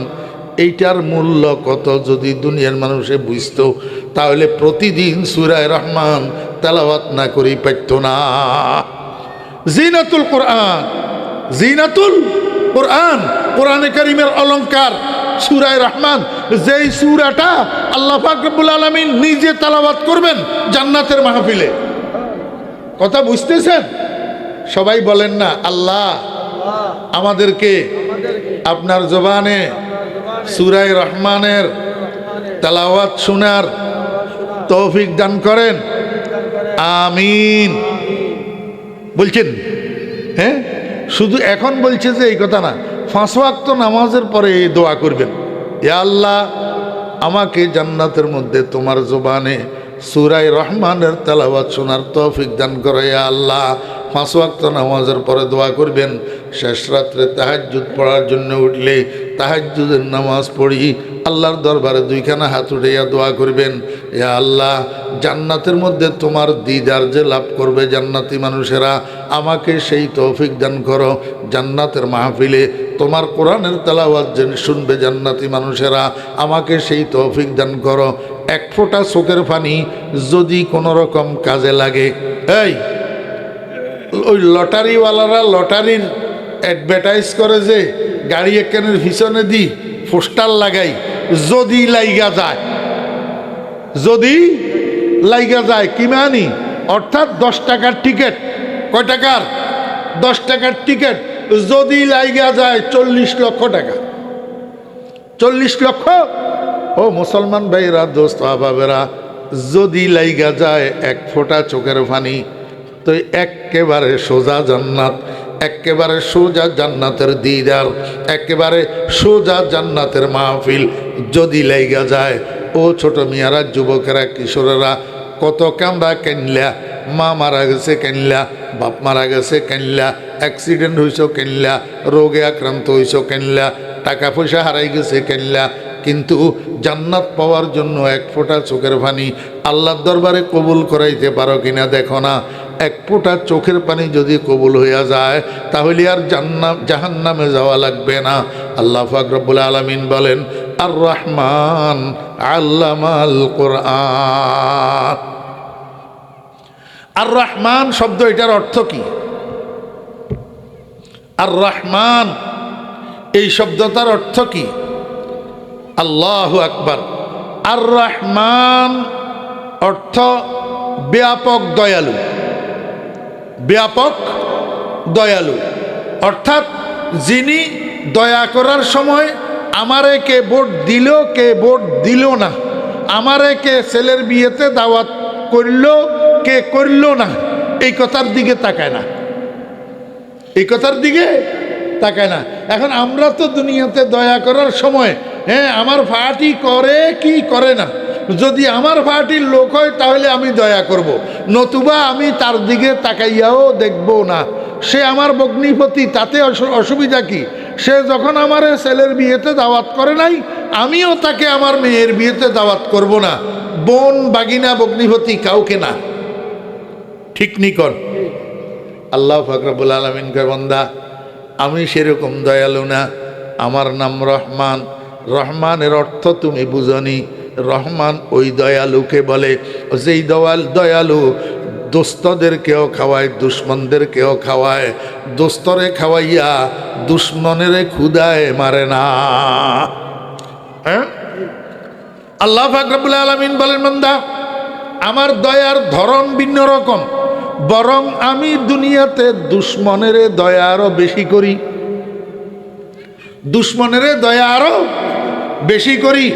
এইটার মূল্য কত যদি দুনিয়ার মানুষে বুঝত, তাহলে প্রতিদিন সূরা রহমান তেলাওয়াত না করেই পারত না। জিনাতুল কোরআন, জিনাতুল কোরআন, কোরআনে কারিমের অলংকার সূরা রহমান। যেই সূরাটা আল্লাহ পাক রব্বুল আলামিন নিজে তেলাওয়াত করবেন জান্নাতের মাহফিলে। কথা বুঝতেছেন? সবাই বলেন না, আল্লাহ আমাদেরকে আপনার জবানে সূরা রহমানের তেলাওয়াত শোনার তৌফিক দান করেন, আমিন। বলছেন? হ্যাঁ, শুধু এখন বলছে যে এই কথা না, 5 ওয়াক্ত নামাজের পরে এই দোয়া করবেন, ইয়া আল্লাহ আমাকে জান্নাতের মধ্যে তোমার জবানে সূরা রহমানের তেলাওয়াত শোনার তৌফিক দান করে। ইয়া আল্লাহ 5 ওয়াক্ত নামাজের পরে দোয়া করবেন। শেষ রাত্রে তাহাজ্জুদ পড়ার জন্য উঠলে তাহাজ্জুদের নামাজ পড়ি আল্লাহর দরবারে 2খানা হাত উঠাইয়া দোয়া করবেন, ইয়া আল্লাহ জান্নাতের মধ্যে তোমার দিদার যে লাভ করবে জান্নাতি মানুষেরা, আমাকে সেই তৌফিক দান করো। জান্নাতের মাহফিলে তোমার কোরআনের তেলাওয়াত যে শুনবে জান্নাতি মানুষেরা, আমাকে সেই তৌফিক দান করো। এক ফোঁটা চোখের পানি যদি কোনো রকম কাজে লাগে, এই ওই লটারিওয়ালারা লটারির অ্যাডভার্টাইজ করে যে গাড়ি একখানের পিছনে দি পোস্টার লাগাই, যদি লাইগা যায়, যদি লাইগা যায় কি মানি, অর্থাৎ 10 টাকার টিকিট। কয় টাকার? 10 টাকার টিকিট। যদি লাইগা যায় 40 লক্ষ টাকা। 40 লক্ষ। ও মুসলমান ভাইরা, দোস্ত আহবাবেরা, যদি লাইগা যায় এক ফোঁটা চোখের পানি, তো একেবারে সোজা জান্নাত, একেবারে সোজা জান্নাতের দিদার, একেবারে সোজা জান্নাতের মাহফিল যদি লাইগা যায়। ও ছোট মিয়ারা, যুবকেরা, কিশোরেরা, কত কান্দা কেনলা, মা মারা গেছে কেনলা, বাপ মারা গেছে কেনলা, অ্যাক্সিডেন্ট হয়েছ কেনলা, রোগে আক্রান্ত হয়েছ কেনলা, টাকা পয়সা হারাই গেছে কেনলা, কিন্তু জান্নাত পাওয়ার জন্য এক ফোঁটা চোখের পানি আল্লাহর দরবারে কবুল করাইতে পারো কিনা দেখো না। এক ফোঁটা চোখের পানি যদি কবুল হইয়া যায়, তাহলে আর জাহান্নামে যাওয়া লাগবে না। আল্লাহ পাক রব্বুল আলামিন বলেন, আর রহমান আল্লামাল কোরআন। আর রহমান শব্দ, এটার অর্থ কি? আর রহমান এই শব্দটার অর্থ কি? আল্লাহু আকবার। আর রহমান অর্থ ব্যাপক দয়ালু, ব্যাপক দয়ালু, অর্থাৎ যিনি দয়া করার সময় আমারে কে ভোট দিল কে ভোট দিল না, আমারে কে ছেলের বিয়েতে দাওয়াত করল কে করল না, এই কথার দিকে তাকায় না, এই কথার দিকে তাকায় না। এখন আমরা তো দুনিয়াতে দয়া করার সময় আমার পার্টি করে কি করে না, যদি আমার পার্টির লোক হয় তাহলে আমি দয়া করব, নতুবা আমি তার দিকে তাকাইয়াও দেখব না। সে আমার ভগ্নিপতি, তাতে অসুবিধা কি? সে যখন আমার ছেলের বিয়েতে দাওয়াত করে নাই, আমিও তাকে আমার মেয়ের বিয়েতে দাওয়াত করব না। বোন বাগিনা ভগ্নিপতি কাউকে না, ঠিক নিকন। আল্লাহ পাক রব্বুল আলামিন কয়, বান্দা আমি সেরকম দয়ালু না, আমার নাম রহমান। রহমানের অর্থ তুমি বুঝনি। রহমান ওই দয়ালুকে বলে যেই দয়ালু দোস্তদেরকেও খাওয়ায় দুশ্মনদেরকেও খাওয়ায়, দোস্তরে খাওয়াইয়া দুশ্মনের ক্ষুদায় মারে না। হ্যাঁ, আল্লাহ পাক রব্বুল আলামিন বলেন, বান্দা আমার দয়ার ধরন ভিন্ন রকম, বরং আমি দুনিয়াতে দুশ্মনের দয়া আরো বেশি করি, দুশ্মনের দয়া আরো বেশি করি।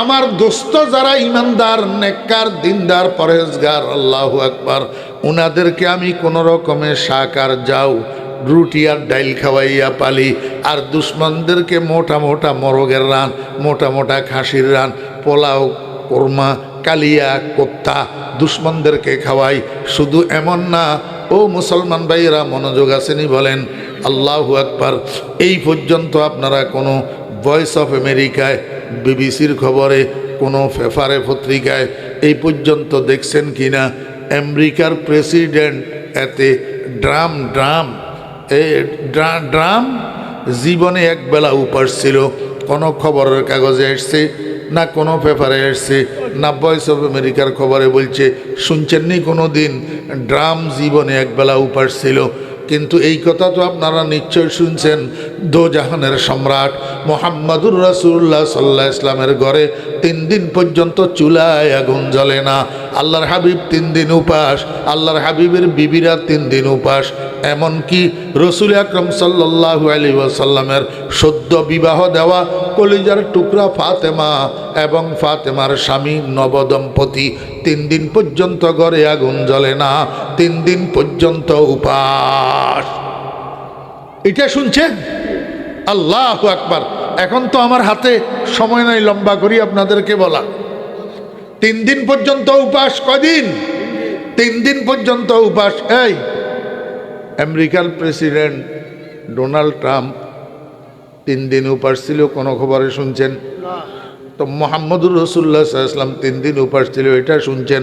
আমার দোস্ত যারা ইমানদার, নেককার, দিনদার, পরহেজগার, আল্লাহু আকবার, উনাদেরকে আমি কোনো রকমে শাক আর যাও, রুটি আর ডাইল খাওয়াইয়া পালি, আর দুশ্মনদেরকে মোটা মোটা মরগের রান, মোটা মোটা খাসির রান, পোলাও, কোরমা, কালিয়া, কোপ্তা দুশ্মনদেরকে খাওয়াই। শুধু এমন না, ও মুসলমান ভাইয়েরা মনোযোগ আসেনি বলেন আল্লাহু আকবার। এই পর্যন্ত আপনারা কোনো ভয়েস অফ আমেরিকায়, বিবিসির খবরে, কোনো পেপারে পত্রিকায় এই পর্যন্ত দেখছেন কি না আমেরিকার প্রেসিডেন্ট এতে ড্রাম ড্রাম ড্রাম জীবনে একবেলা উপাস ছিল? কোনো খবরের কাগজে এসছে না, কোনো পেপারে এসছে না, ভয়েস অফ আমেরিকার খবরে বলছে? শুনছেননি কোনো দিন ড্রাম জীবনে একবেলা উপাস ছিল? কিন্তু এই কথা তো আপনারা নিশ্চয় শুনছেন, দোজাহানের সম্রাট মুহাম্মাদুর রাসূলুল্লাহ সাল্লাল্লাহু আলাইহি ওয়াসাল্লামের ঘরে 3 দিন পর্যন্ত চুলায় আগুন জ্বলে না। আল্লাহর হাবিব 3 দিন উপাস, আল্লাহর হাবিবের বিবিরা 3 দিন উপাস। এমনকি রসুল আকরাম সাল্লাল্লাহু আলাইহি ওয়াসাল্লামের সদ্য বিবাহ দেওয়া কলিজার টুকরা ফাতেমা এবং ফাতেমার স্বামী নবদম্পতি 3 দিন পর্যন্ত ঘরে আগুন জ্বলে না, 3 দিন পর্যন্ত উপাস। এটা শুনছেন? আল্লাহু আকবার। এখন তো আমার হাতে সময় নাই লম্বা করি আপনাদেরকে বলা। 3 দিন পর্যন্ত উপাস। কদিন? 3 দিন পর্যন্ত উপাস। এই আমেরিকার প্রেসিডেন্ট ডোনাল্ড ট্রাম্প 3 দিন উপাস ছিল, কোনো খবরে শুনছেন? তো মুহাম্মদুর রাসূলুল্লাহ সাল্লাল্লাহু আলাইহি ওয়াসাল্লাম 3 দিন উপাস ছিল, এটা শুনছেন?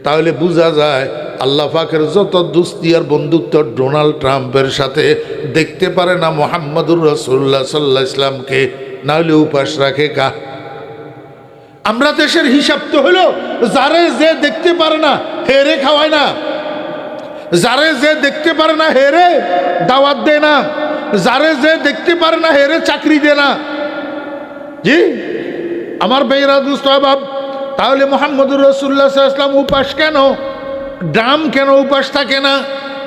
তাহলে বোঝা যায় আল্লাহ পাকের যত দোস্তি আর বন্ধুত্ব ডোনাল্ড ট্রাম্পের সাথে, দেখতে পারে না মুহাম্মদুর রাসূলুল্লাহ সাল্লাল্লাহু আলাইহি ওয়াসাল্লামকে, না হলে উপাস রাখে কা? আমরা দেশের হিসাব তো হলো যারে যে দেখতে পারে না হেরে খাওয়ায় না, যারে যে দেখতে পারে না হেরে দাওয়াত দেয় না, যারে যে দেখতে পারে না হেরে চাকরি দেয় না। জি আমার ভাইরা দুস্থ বাব, তাহলে মুহাম্মদুর রাসূলুল্লাহ সাল্লাল্লাহু আলাইহি ওয়াসাল্লাম উপাস কেন? ড্রাম কেন উপাস থাকে না?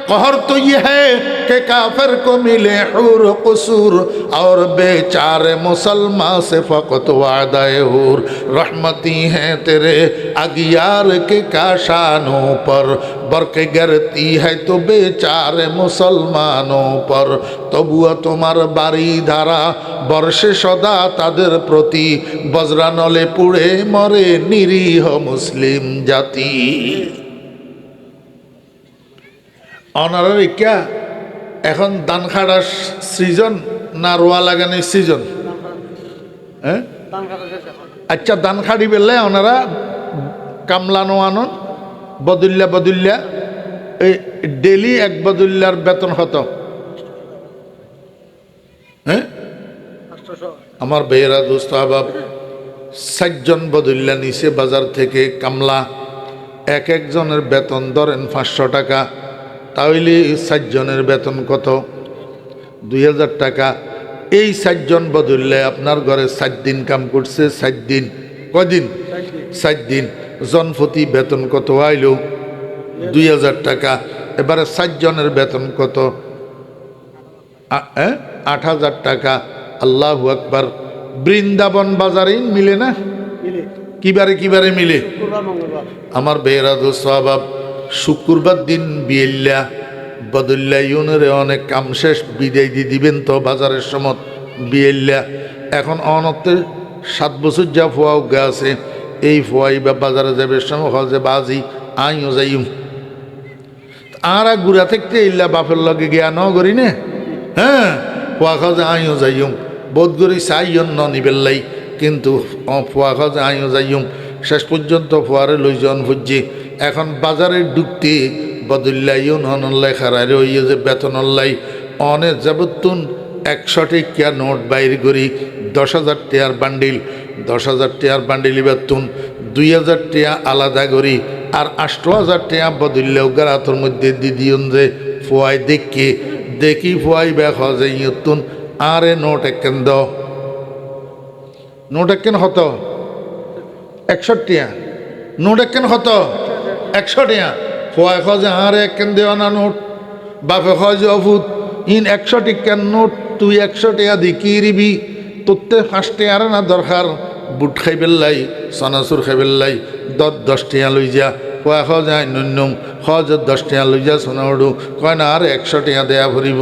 कहर तो ये है कि काफिर को मिले हूर कसूर और बेचारे मुसलमान से फ़क़त वादाए हूर रहमती हैं तेरे अगियार के काशानों पर बरके गिरती है तो बेचारे मुसलमानों पर तबुआ तुम्हार बारी धारा बर्षे सदा तादेर प्रति बज्रानले पुड़े मरे निरीह मुस्लिम जाति। অনারারি কে এখন ধান খাড়ার সিজন না রোয়া লাগানোর সিজন? হ্যাঁ, আচ্ছা ধান খাড়ি বেলে ওনারা কামলানো আনন বদুল্লা এই ডেলি 1 বদুল্লার বেতন হতো। হ্যাঁ, আমার বেয়েরা দোস্ত আবাব 60 জন বদুল্লা নিচে বাজার থেকে কামলা, এক একজনের বেতন ধরেন 500 টাকা, তাহলে 60 জনের বেতন কত? 2000 টাকা। এই 60 জন বদলে আপনার ঘরে 7 দিন কাম করছে। 7 দিন কদিন? 7 দিন জনপ্রতি বেতন কত আইলো 2000 টাকা। এবারে 7 জনের বেতন কত 8000 টাকা। আল্লাহু আকবার। বৃন্দাবন বাজারে মিলে না? কিবারে কিবারে মিলে? আমার বেয়েরা দোস্ত আবাব, শুক্রবার দিন বিয়েল্লা বদল্লা ইউনের অনেক কাম শেষ, বিদায় দিয়ে দিবেন তো বাজারের সময় বিয়েল্লা। এখন অনতে 7 বছর যা ফোয়া উগা আছে, এই ফোয়াই বা বাজারে যাবে সময় হজে বাজি আইও যাইম আর গুড়া থাকতে ইল্লা বাপের লগে গিয়া ন করি না। হ্যাঁ, ফোয়া খাওয়া আইও যাইম বোধ করি চাইন ন নিবেল্লাই, কিন্তু ফোয়া খাওয়া আইও যাইম। শেষ পর্যন্ত ফোয়ারে লইজন ভুজি। এখন বাজারে ঢুকতে বদল্লাই হনল্লাই খারারে হইয়ে যে বেতনল্লাই অনে যাবতুন 100 টাকা নোট বাইর করি 10,000 টাকার বান্ডিল, 10,000 টাকার বান্ডিল বেতন 2,000 টাকা আলাদা করি আর 8,000 টাকা বদল্লাও গারাতর মধ্যে দিদিয়ন যে ফোয়াই দেখি ফোয়াই ব্যাগ হজে ইয়তুন আরে নোট একেন দ নোট একেন হত 100 টাকা নোট একেন হত 100 টাকা। ফোয়াই খজে আরে একেন দেওয়া না নোট। বাপে খজে অভূত ইন 100 টাকার নোট তুই 100 টাকা দি কি রিবি? তোরতে 5 টাকার না দরকার। বুট খাই বেল্লাই, সনাসুর খাই বেল্লাই 10 টাকা লই যা। ফোয়া খজে আই নন্যম খজ 10 টাকা লই যা সোনা উড়ু কয় না আর 100 টাকা দেয়া ভরিব।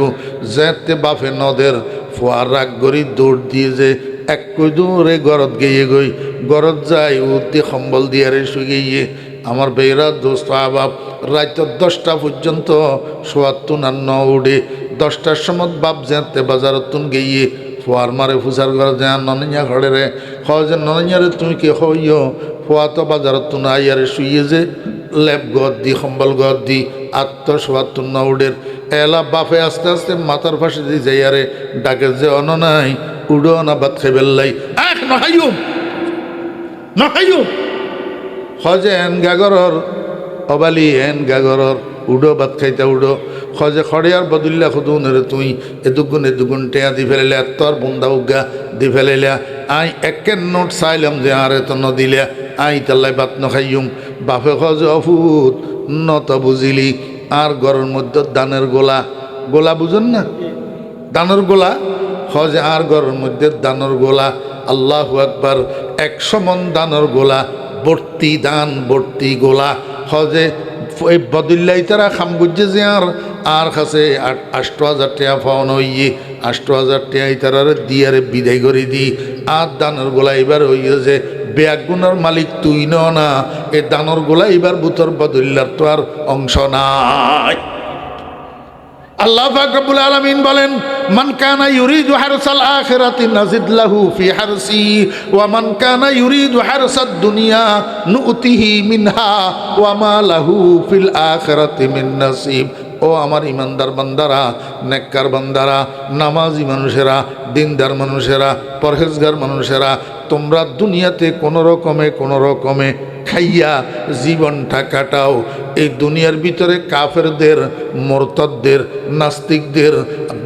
যেতে বাপে নদের ফোয়ার রাগ গড়ি দৌড় দিয়ে যে এক কই দূরে গরত গিয়ে গই গরত যাই উঠতে সম্বল দিয়ে রে শুয়ে গিয়ে। আমার বেয়েরা দোস্ত আবাব রাত 10টা পর্যন্ত সোয়াত্তুন আর ন উঠে 10টার সময় বাপ যেতে বাজারতুন গিয়ে ফোয়ার মারে ফুসার ঘরে যা ননিয়া ঘরে রে যে ননিয়ারে তুমি কে হইও ফোয়া তো বাজারতুন আইয়ারে শুয়ে যে লেপ গদ দি সম্বল গদ দি সোয়াত্তুন ন উডের এলা বাপে আস্তে আস্তে মাথার ফাঁসে দিয়ে যাইয়ারে ডাকে যে অন নাই উডো না বাদ খাইবেল্লাই নহাইম নহাইম খজে এন গাগরর অবালি এন গাগরর উডো বাদ খাইতা উডো খজে খড়িয়ার বদুল্লা খুদুনের তুই এদুগুণ টেয়া দি ফেলাইলা তোর বুন্দা উগা দি ফেলাইলা আই একের নোট চাইলাম যে আর এত নদিলা আই তাল্লাই বাত নখাইম। বাপে খজে অফুত নত বুঝিলি আর ঘরের মধ্যে দানের গোলা বুঝুন না? দানের গোলা খজে আর ঘরের মধ্যে দানের গোলা। আল্লাহু আকবার। 100 মন দানের গোলা ভর্তি দান ভর্তি গোলা। হজে এই বদুল্লাই তারা খাম গুজে যে আর কাছে 8,000 টাকা পাওয়ানো হইয়ে 8,000 টাকা তারা দিয়ারে বিদায় করে দি। আর দানের গোলা এবার হইয়ে যে ব্যাগুনের মালিক তুই না, এ দানের গোলা এবার বুতর বদুল্লার তো আর অংশ নাই। আল্লাহ পাক রব্বুল আলামিন বলেন মান কানা ইউরিদু হারসাল আখিরাতি নাজিদ লাহু ফি হারসি ওয়া মান কানা ইউরিদু হারসাদ দুনিয়া নুতিহি মিনহা ওয়া মা লাহু ফিল আখিরাতি মিন নাসিব। ও আমার ইমানদার বান্দারা, নেককার বান্দারা, নামাজি মানুষেরা, দিনদার মানুষেরা, পরহেজগার মানুষেরা, তোমরা দুনিয়াতে কোনো রকমে খাইয়া জীবনটা কাটাও। এই দুনিয়ার ভিতরে কাফেরদের, মোরতাদদের, নাস্তিকদের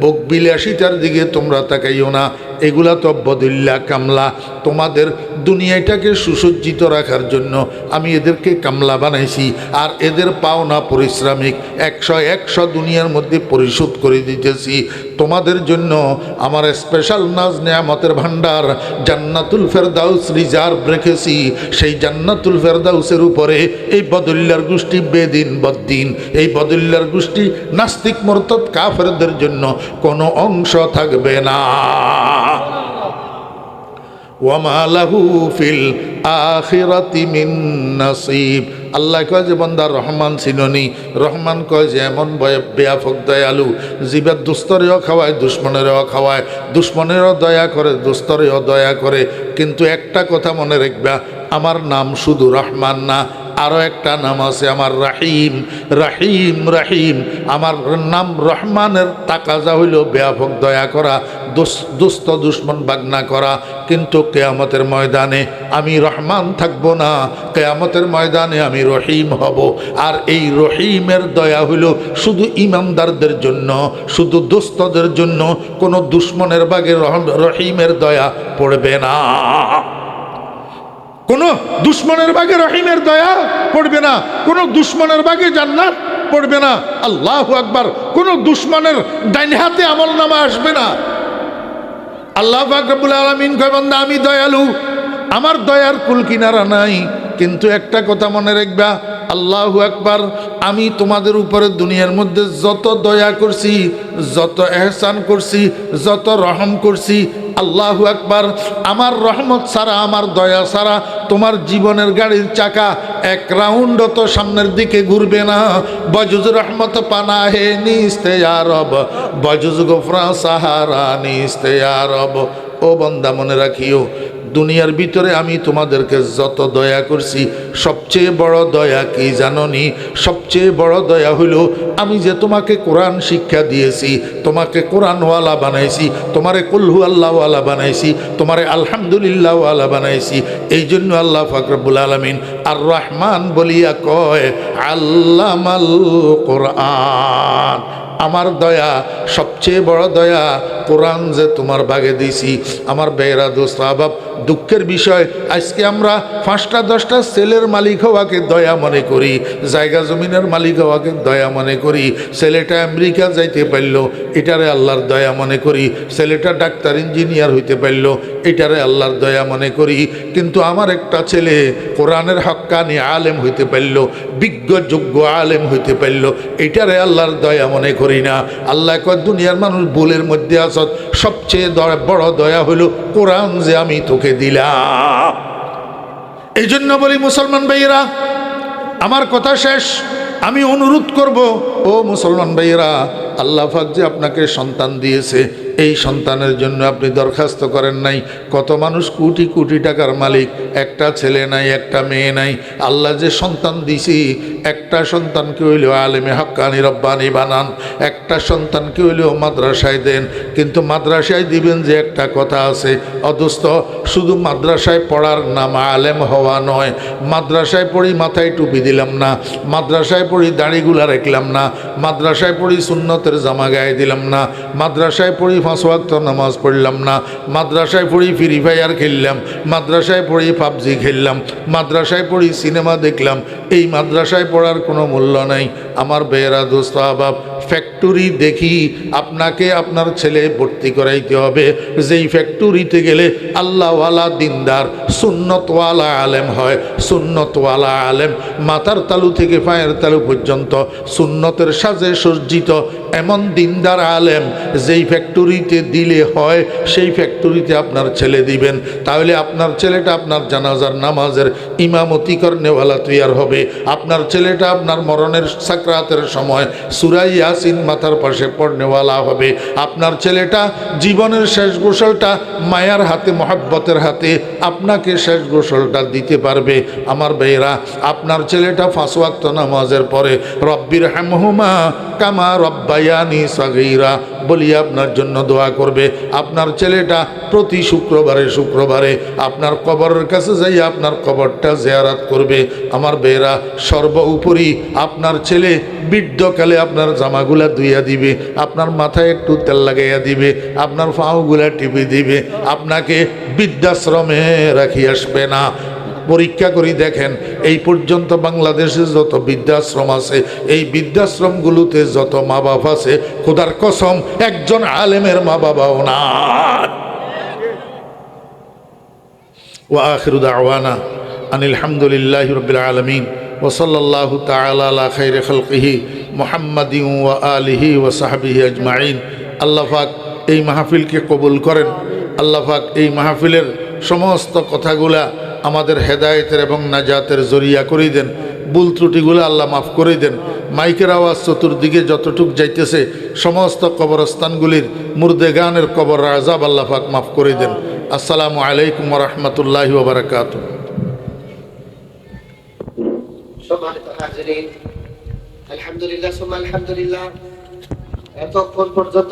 বকবিলাসিতার দিকে তোমরা তাকাইও না। এগুলা তো বদুল্লা কামলা। তোমাদের দুনিয়াটাকে সুসজ্জিত রাখার জন্য আমি এদেরকে কামলা বানাইছি, আর এদের পাওনা পারিশ্রমিক 100 দুনিয়ার মধ্যে পরিশোধ করে দিতেছি। তোমাদের জন্য আমার স্পেশাল নাজ নেয়ামতের ভান্ডার জান্নাতুল ফেরদাউস রিজার্ভ রেখেছি। সেই জান্নাতুল ফেরদাউসের উপরে এই বদুল্লার গোষ্ঠী বেদিন বদ্দিন, এই বদুল্লার গোষ্ঠী নাস্তিক মোরতাদ কাফেরদের জন্য কোনো অংশ থাকবে না। ওয়ামা লাহু ফিল আখিরাতি মিন নাসিব। আল্লাহ কয় যে বান্দা রহমান চিননি। রহমান কয় যে এমন ব্যাপক দয়ালু, জীবের দুস্তরেও খাওয়ায় দুশ্মনেরও খাওয়ায়, দুশ্মনেরও দয়া করে দুস্তরেও দয়া করে। কিন্তু একটা কথা মনে রাখবা, আমার নাম শুধু রহমান না, আরও একটা নাম আছে আমার রাহিম। রাহিম রাহিম আমার নাম রহমানের তাকাজা হইল ব্যাপক দয়া করা, দুস্থ দুশ্মন বাগনা করা। কিন্তু কেয়ামতের ময়দানে আমি রহমান থাকব না, কেয়ামতের ময়দানে আমি রহিম হব। আর এই রহিমের দয়া হইল শুধু ইমানদারদের জন্য, শুধু দুস্থদের জন্য। কোনো দুশ্মনের বাগে রহিমের দয়া পড়বে না। কোনো দুশ্মনের ভাগে রহিমের দয়া পড়বে না, কোনো দুশ্মনের ভাগে জান্নাত পড়বে না। আল্লাহু আকবার। কোনো দুশ্মনের ডাইন হাতে আমলনামা আসবে না। আল্লাহ পাক রব্বুল আলামিন কয় বান্দা আমি দয়ালু, আমার দয়ার কুল কিনারা নাই, কিন্তু একটা কথা মনে রাখবা, আল্লাহু আকবার, আমি তোমাদের উপরে দুনিয়ার মধ্যে যত দয়া করছি, যত এহসান করছি, যত রহম করছি, আল্লাহু আকবার, আমার রহমত ছাড়া, আমার দয়া ছাড়া তোমার জীবনের গাড়ির চাকা এক রাউন্ড তো সামনের দিকে ঘুরবে না। বজুজ রহমত পানা হে নিস্তে রব, বজুজ গোফরা সাহারা নিস্তে রব। ও বান্দা মনে রাখিও, দুনিয়ার ভিতরে আমি তোমাদেরকে যত দয়া করছি, সবচেয়ে বড় দয়া কি জানোনি? সবচেয়ে বড় দয়া হলো আমি যে তোমাকে কোরআন শিক্ষা দিয়েছি, তোমাকে কোরআনওয়ালা বানাইছি, তোমারে কুলহু আল্লাহওয়ালা বানাইছি, তোমারে আলহামদুলিল্লাহওয়ালা বানাইছি। এই জন্য আল্লাহ পাক রব্বুল আলামিন আর রহমান বলিয়া কয় আল্লামাল কোরআন। আমার দয়া, সবচেয়ে বড় দয়া কোরআন যে তোমার ভাগে দিছি। আমার বেয়েরা দোস্ত আহবাব, দুঃখের বিষয় আজকে আমরা 5টা 10টা ছেলের মালিক হওয়াকে দয়া মনে করি, জায়গা জমিনের মালিক হওয়াকে দয়া মনে করি। ছেলেটা আমেরিকা যাইতে পারল, এটারে আল্লাহর দয়া মনে করি। ছেলেটা ডাক্তার ইঞ্জিনিয়ার হইতে পারল, এটারে আল্লাহর দয়া মনে করি। কিন্তু আমার একটা ছেলে কোরআনের হক্কানি আলেম হইতে পারল, বিজ্ঞ যোগ্য আলেম হইতে পারল, এটারে আল্লাহর দয়া মনে করি না। আল্লাহ কয় দুনিয়ার মানুষ ভুলের মধ্যে আসত, সবচেয়ে বড় দয়া হলো কোরআন যে আমি তোকে দিলাম। এই জন্য বলি মুসলমান ভাইয়েরা, আমার কথা শেষ, আমি অনুরোধ করব, ও মুসলমান ভাইয়েরা, আল্লাহ পাক যে আপনাকে সন্তান দিয়েছে, এই সন্তানের জন্য আপনি দরখাস্ত করেন নাই। কত মানুষ কোটি কোটি টাকার মালিক, একটা ছেলে নাই, একটা মেয়ে নাই। আল্লাহ যে সন্তান দিছি, একটা সন্তানকে হইলেও আলেমে হক্কানি রব্বানি বানান, একটা সন্তানকে হইলেও মাদ্রাসায় দেন। কিন্তু মাদ্রাসায় দিবেন যে একটা কথা আছে অদোস্ত, শুধু মাদ্রাসায় পড়ার নাম আলেম হওয়া নয়। মাদ্রাসায় পড়ি মাথায় টুপি দিলাম না, মাদ্রাসায় পড়ি দাড়িগুলা রাখলাম না, মাদ্রাসায় পড়ি সুন্নতের জামা গায়ে দিলাম না, মাদ্রাসায় পড়ি 5 ওয়াক্ত নামাজ পড়লাম না, মাদ্রাসায় পড়ি ফ্রি ফায়ার খেললাম, মাদ্রাসায় পড়ি পাবজি খেললাম, মাদ্রাসায় পড়ি সিনেমা দেখলাম, এই মাদ্রাসায় পড়ার কোনো মূল্য নাই। আমার বেয়েরা দোস্ত আহবাব, ফ্যাক্টরি দেখি আপনাকে আপনার ছেলে ভর্তি করাইতে হবে, যেই ফ্যাক্টরিতে গেলে আল্লাহওয়ালা দিনদার সুন্নতওয়ালা আলেম হয়। সুন্নতওয়ালা আলেম মাথার তালু থেকে পায়ের তালু পর্যন্ত সুন্নতের সাজে সজ্জিত এমন দিনদার আলেম যেই ফ্যাক্টরিতে দিলে হয়, সেই ফ্যাক্টরিতে আপনার ছেলে দিবেন। তাহলে আপনার ছেলেটা আপনার জানাজার নামাজের ইমামতি করনেওয়ালা তৈয়ার হবে। আপনার ছেলেটা আপনার মরণের সাকরাতের সময় সূরা ইয়াসিন মাথার পাশে পড়নেওয়ালা হবে। আপনার ছেলেটা জীবনের শেষ গোসলটা মায়ার হাতে, মহব্বতের হাতে আপনাকে শেষ গোসলটা দিতে পারবে। আমার ভাইয়েরা, আপনার ছেলেটা 5 ওয়াক্ত নামাজের পরে রব্বির হামহুমা কামা রব্বায়ানি সাগীরা বলিয়া আপনার জন্য দোয়া করবে। আপনার ছেলেটা প্রতি শুক্রবারে আপনার কবরের কাছে যাই আপনার কবরটা জিয়ারত করবে। আমার বেয়েরা, সর্বোপরি আপনার ছেলে বৃদ্ধকালে আপনার জামাগুলা ধুইয়া দিবে, আপনার মাথায় একটু তেল লাগাইয়া দিবে, আপনার পাওগুলা টিপে দিবে, আপনাকে বৃদ্ধাশ্রমে রাখি আসবে না। পরীক্ষা করি দেখেন, এই পর্যন্ত বাংলাদেশে যত বৃদ্ধাশ্রম আছে, এই বৃদ্ধাশ্রমগুলোতে যত মা বাবা আছে, খোদার কসম একজন আলেমের মা বাবাও না। ওয়া আখিরু দাওয়ানা আনিল হামদুলিল্লাহি রাব্বিল আলামিন ওয়া সাল্লাল্লাহু তাআলা আলা খাইরি খালকিহি মুহাম্মাদিন ওয়া আলিহি ওয়া সাহবিহি আজমাইন। আল্লাহ পাক এই মাহফিলকে কবুল করেন। আল্লাহ পাক এই মাহফিলের সমস্ত কথাগুলা আমাদের হেদায়েতের এবং নাজাতের জরিয়া করে দেন। ভুল ত্রুটিগুলো আল্লাহ মাফ করে দেন। মাইকের আওয়াজ চতুর্দিকে যতটুক যাইতেছে, সমস্ত কবরস্থানগুলির মুর্দেগানের কবর আযাব আল্লাহ পাক মাফ করে দেন। আসসালামু আলাইকুম ওয়া রাহমাতুল্লাহি ওয়া বারাকাতুহু। সম্মানিত হাজিরিন, আলহামদুলিল্লাহ সুম্মা আলহামদুলিল্লাহ, এতক্ষণ পর্যন্ত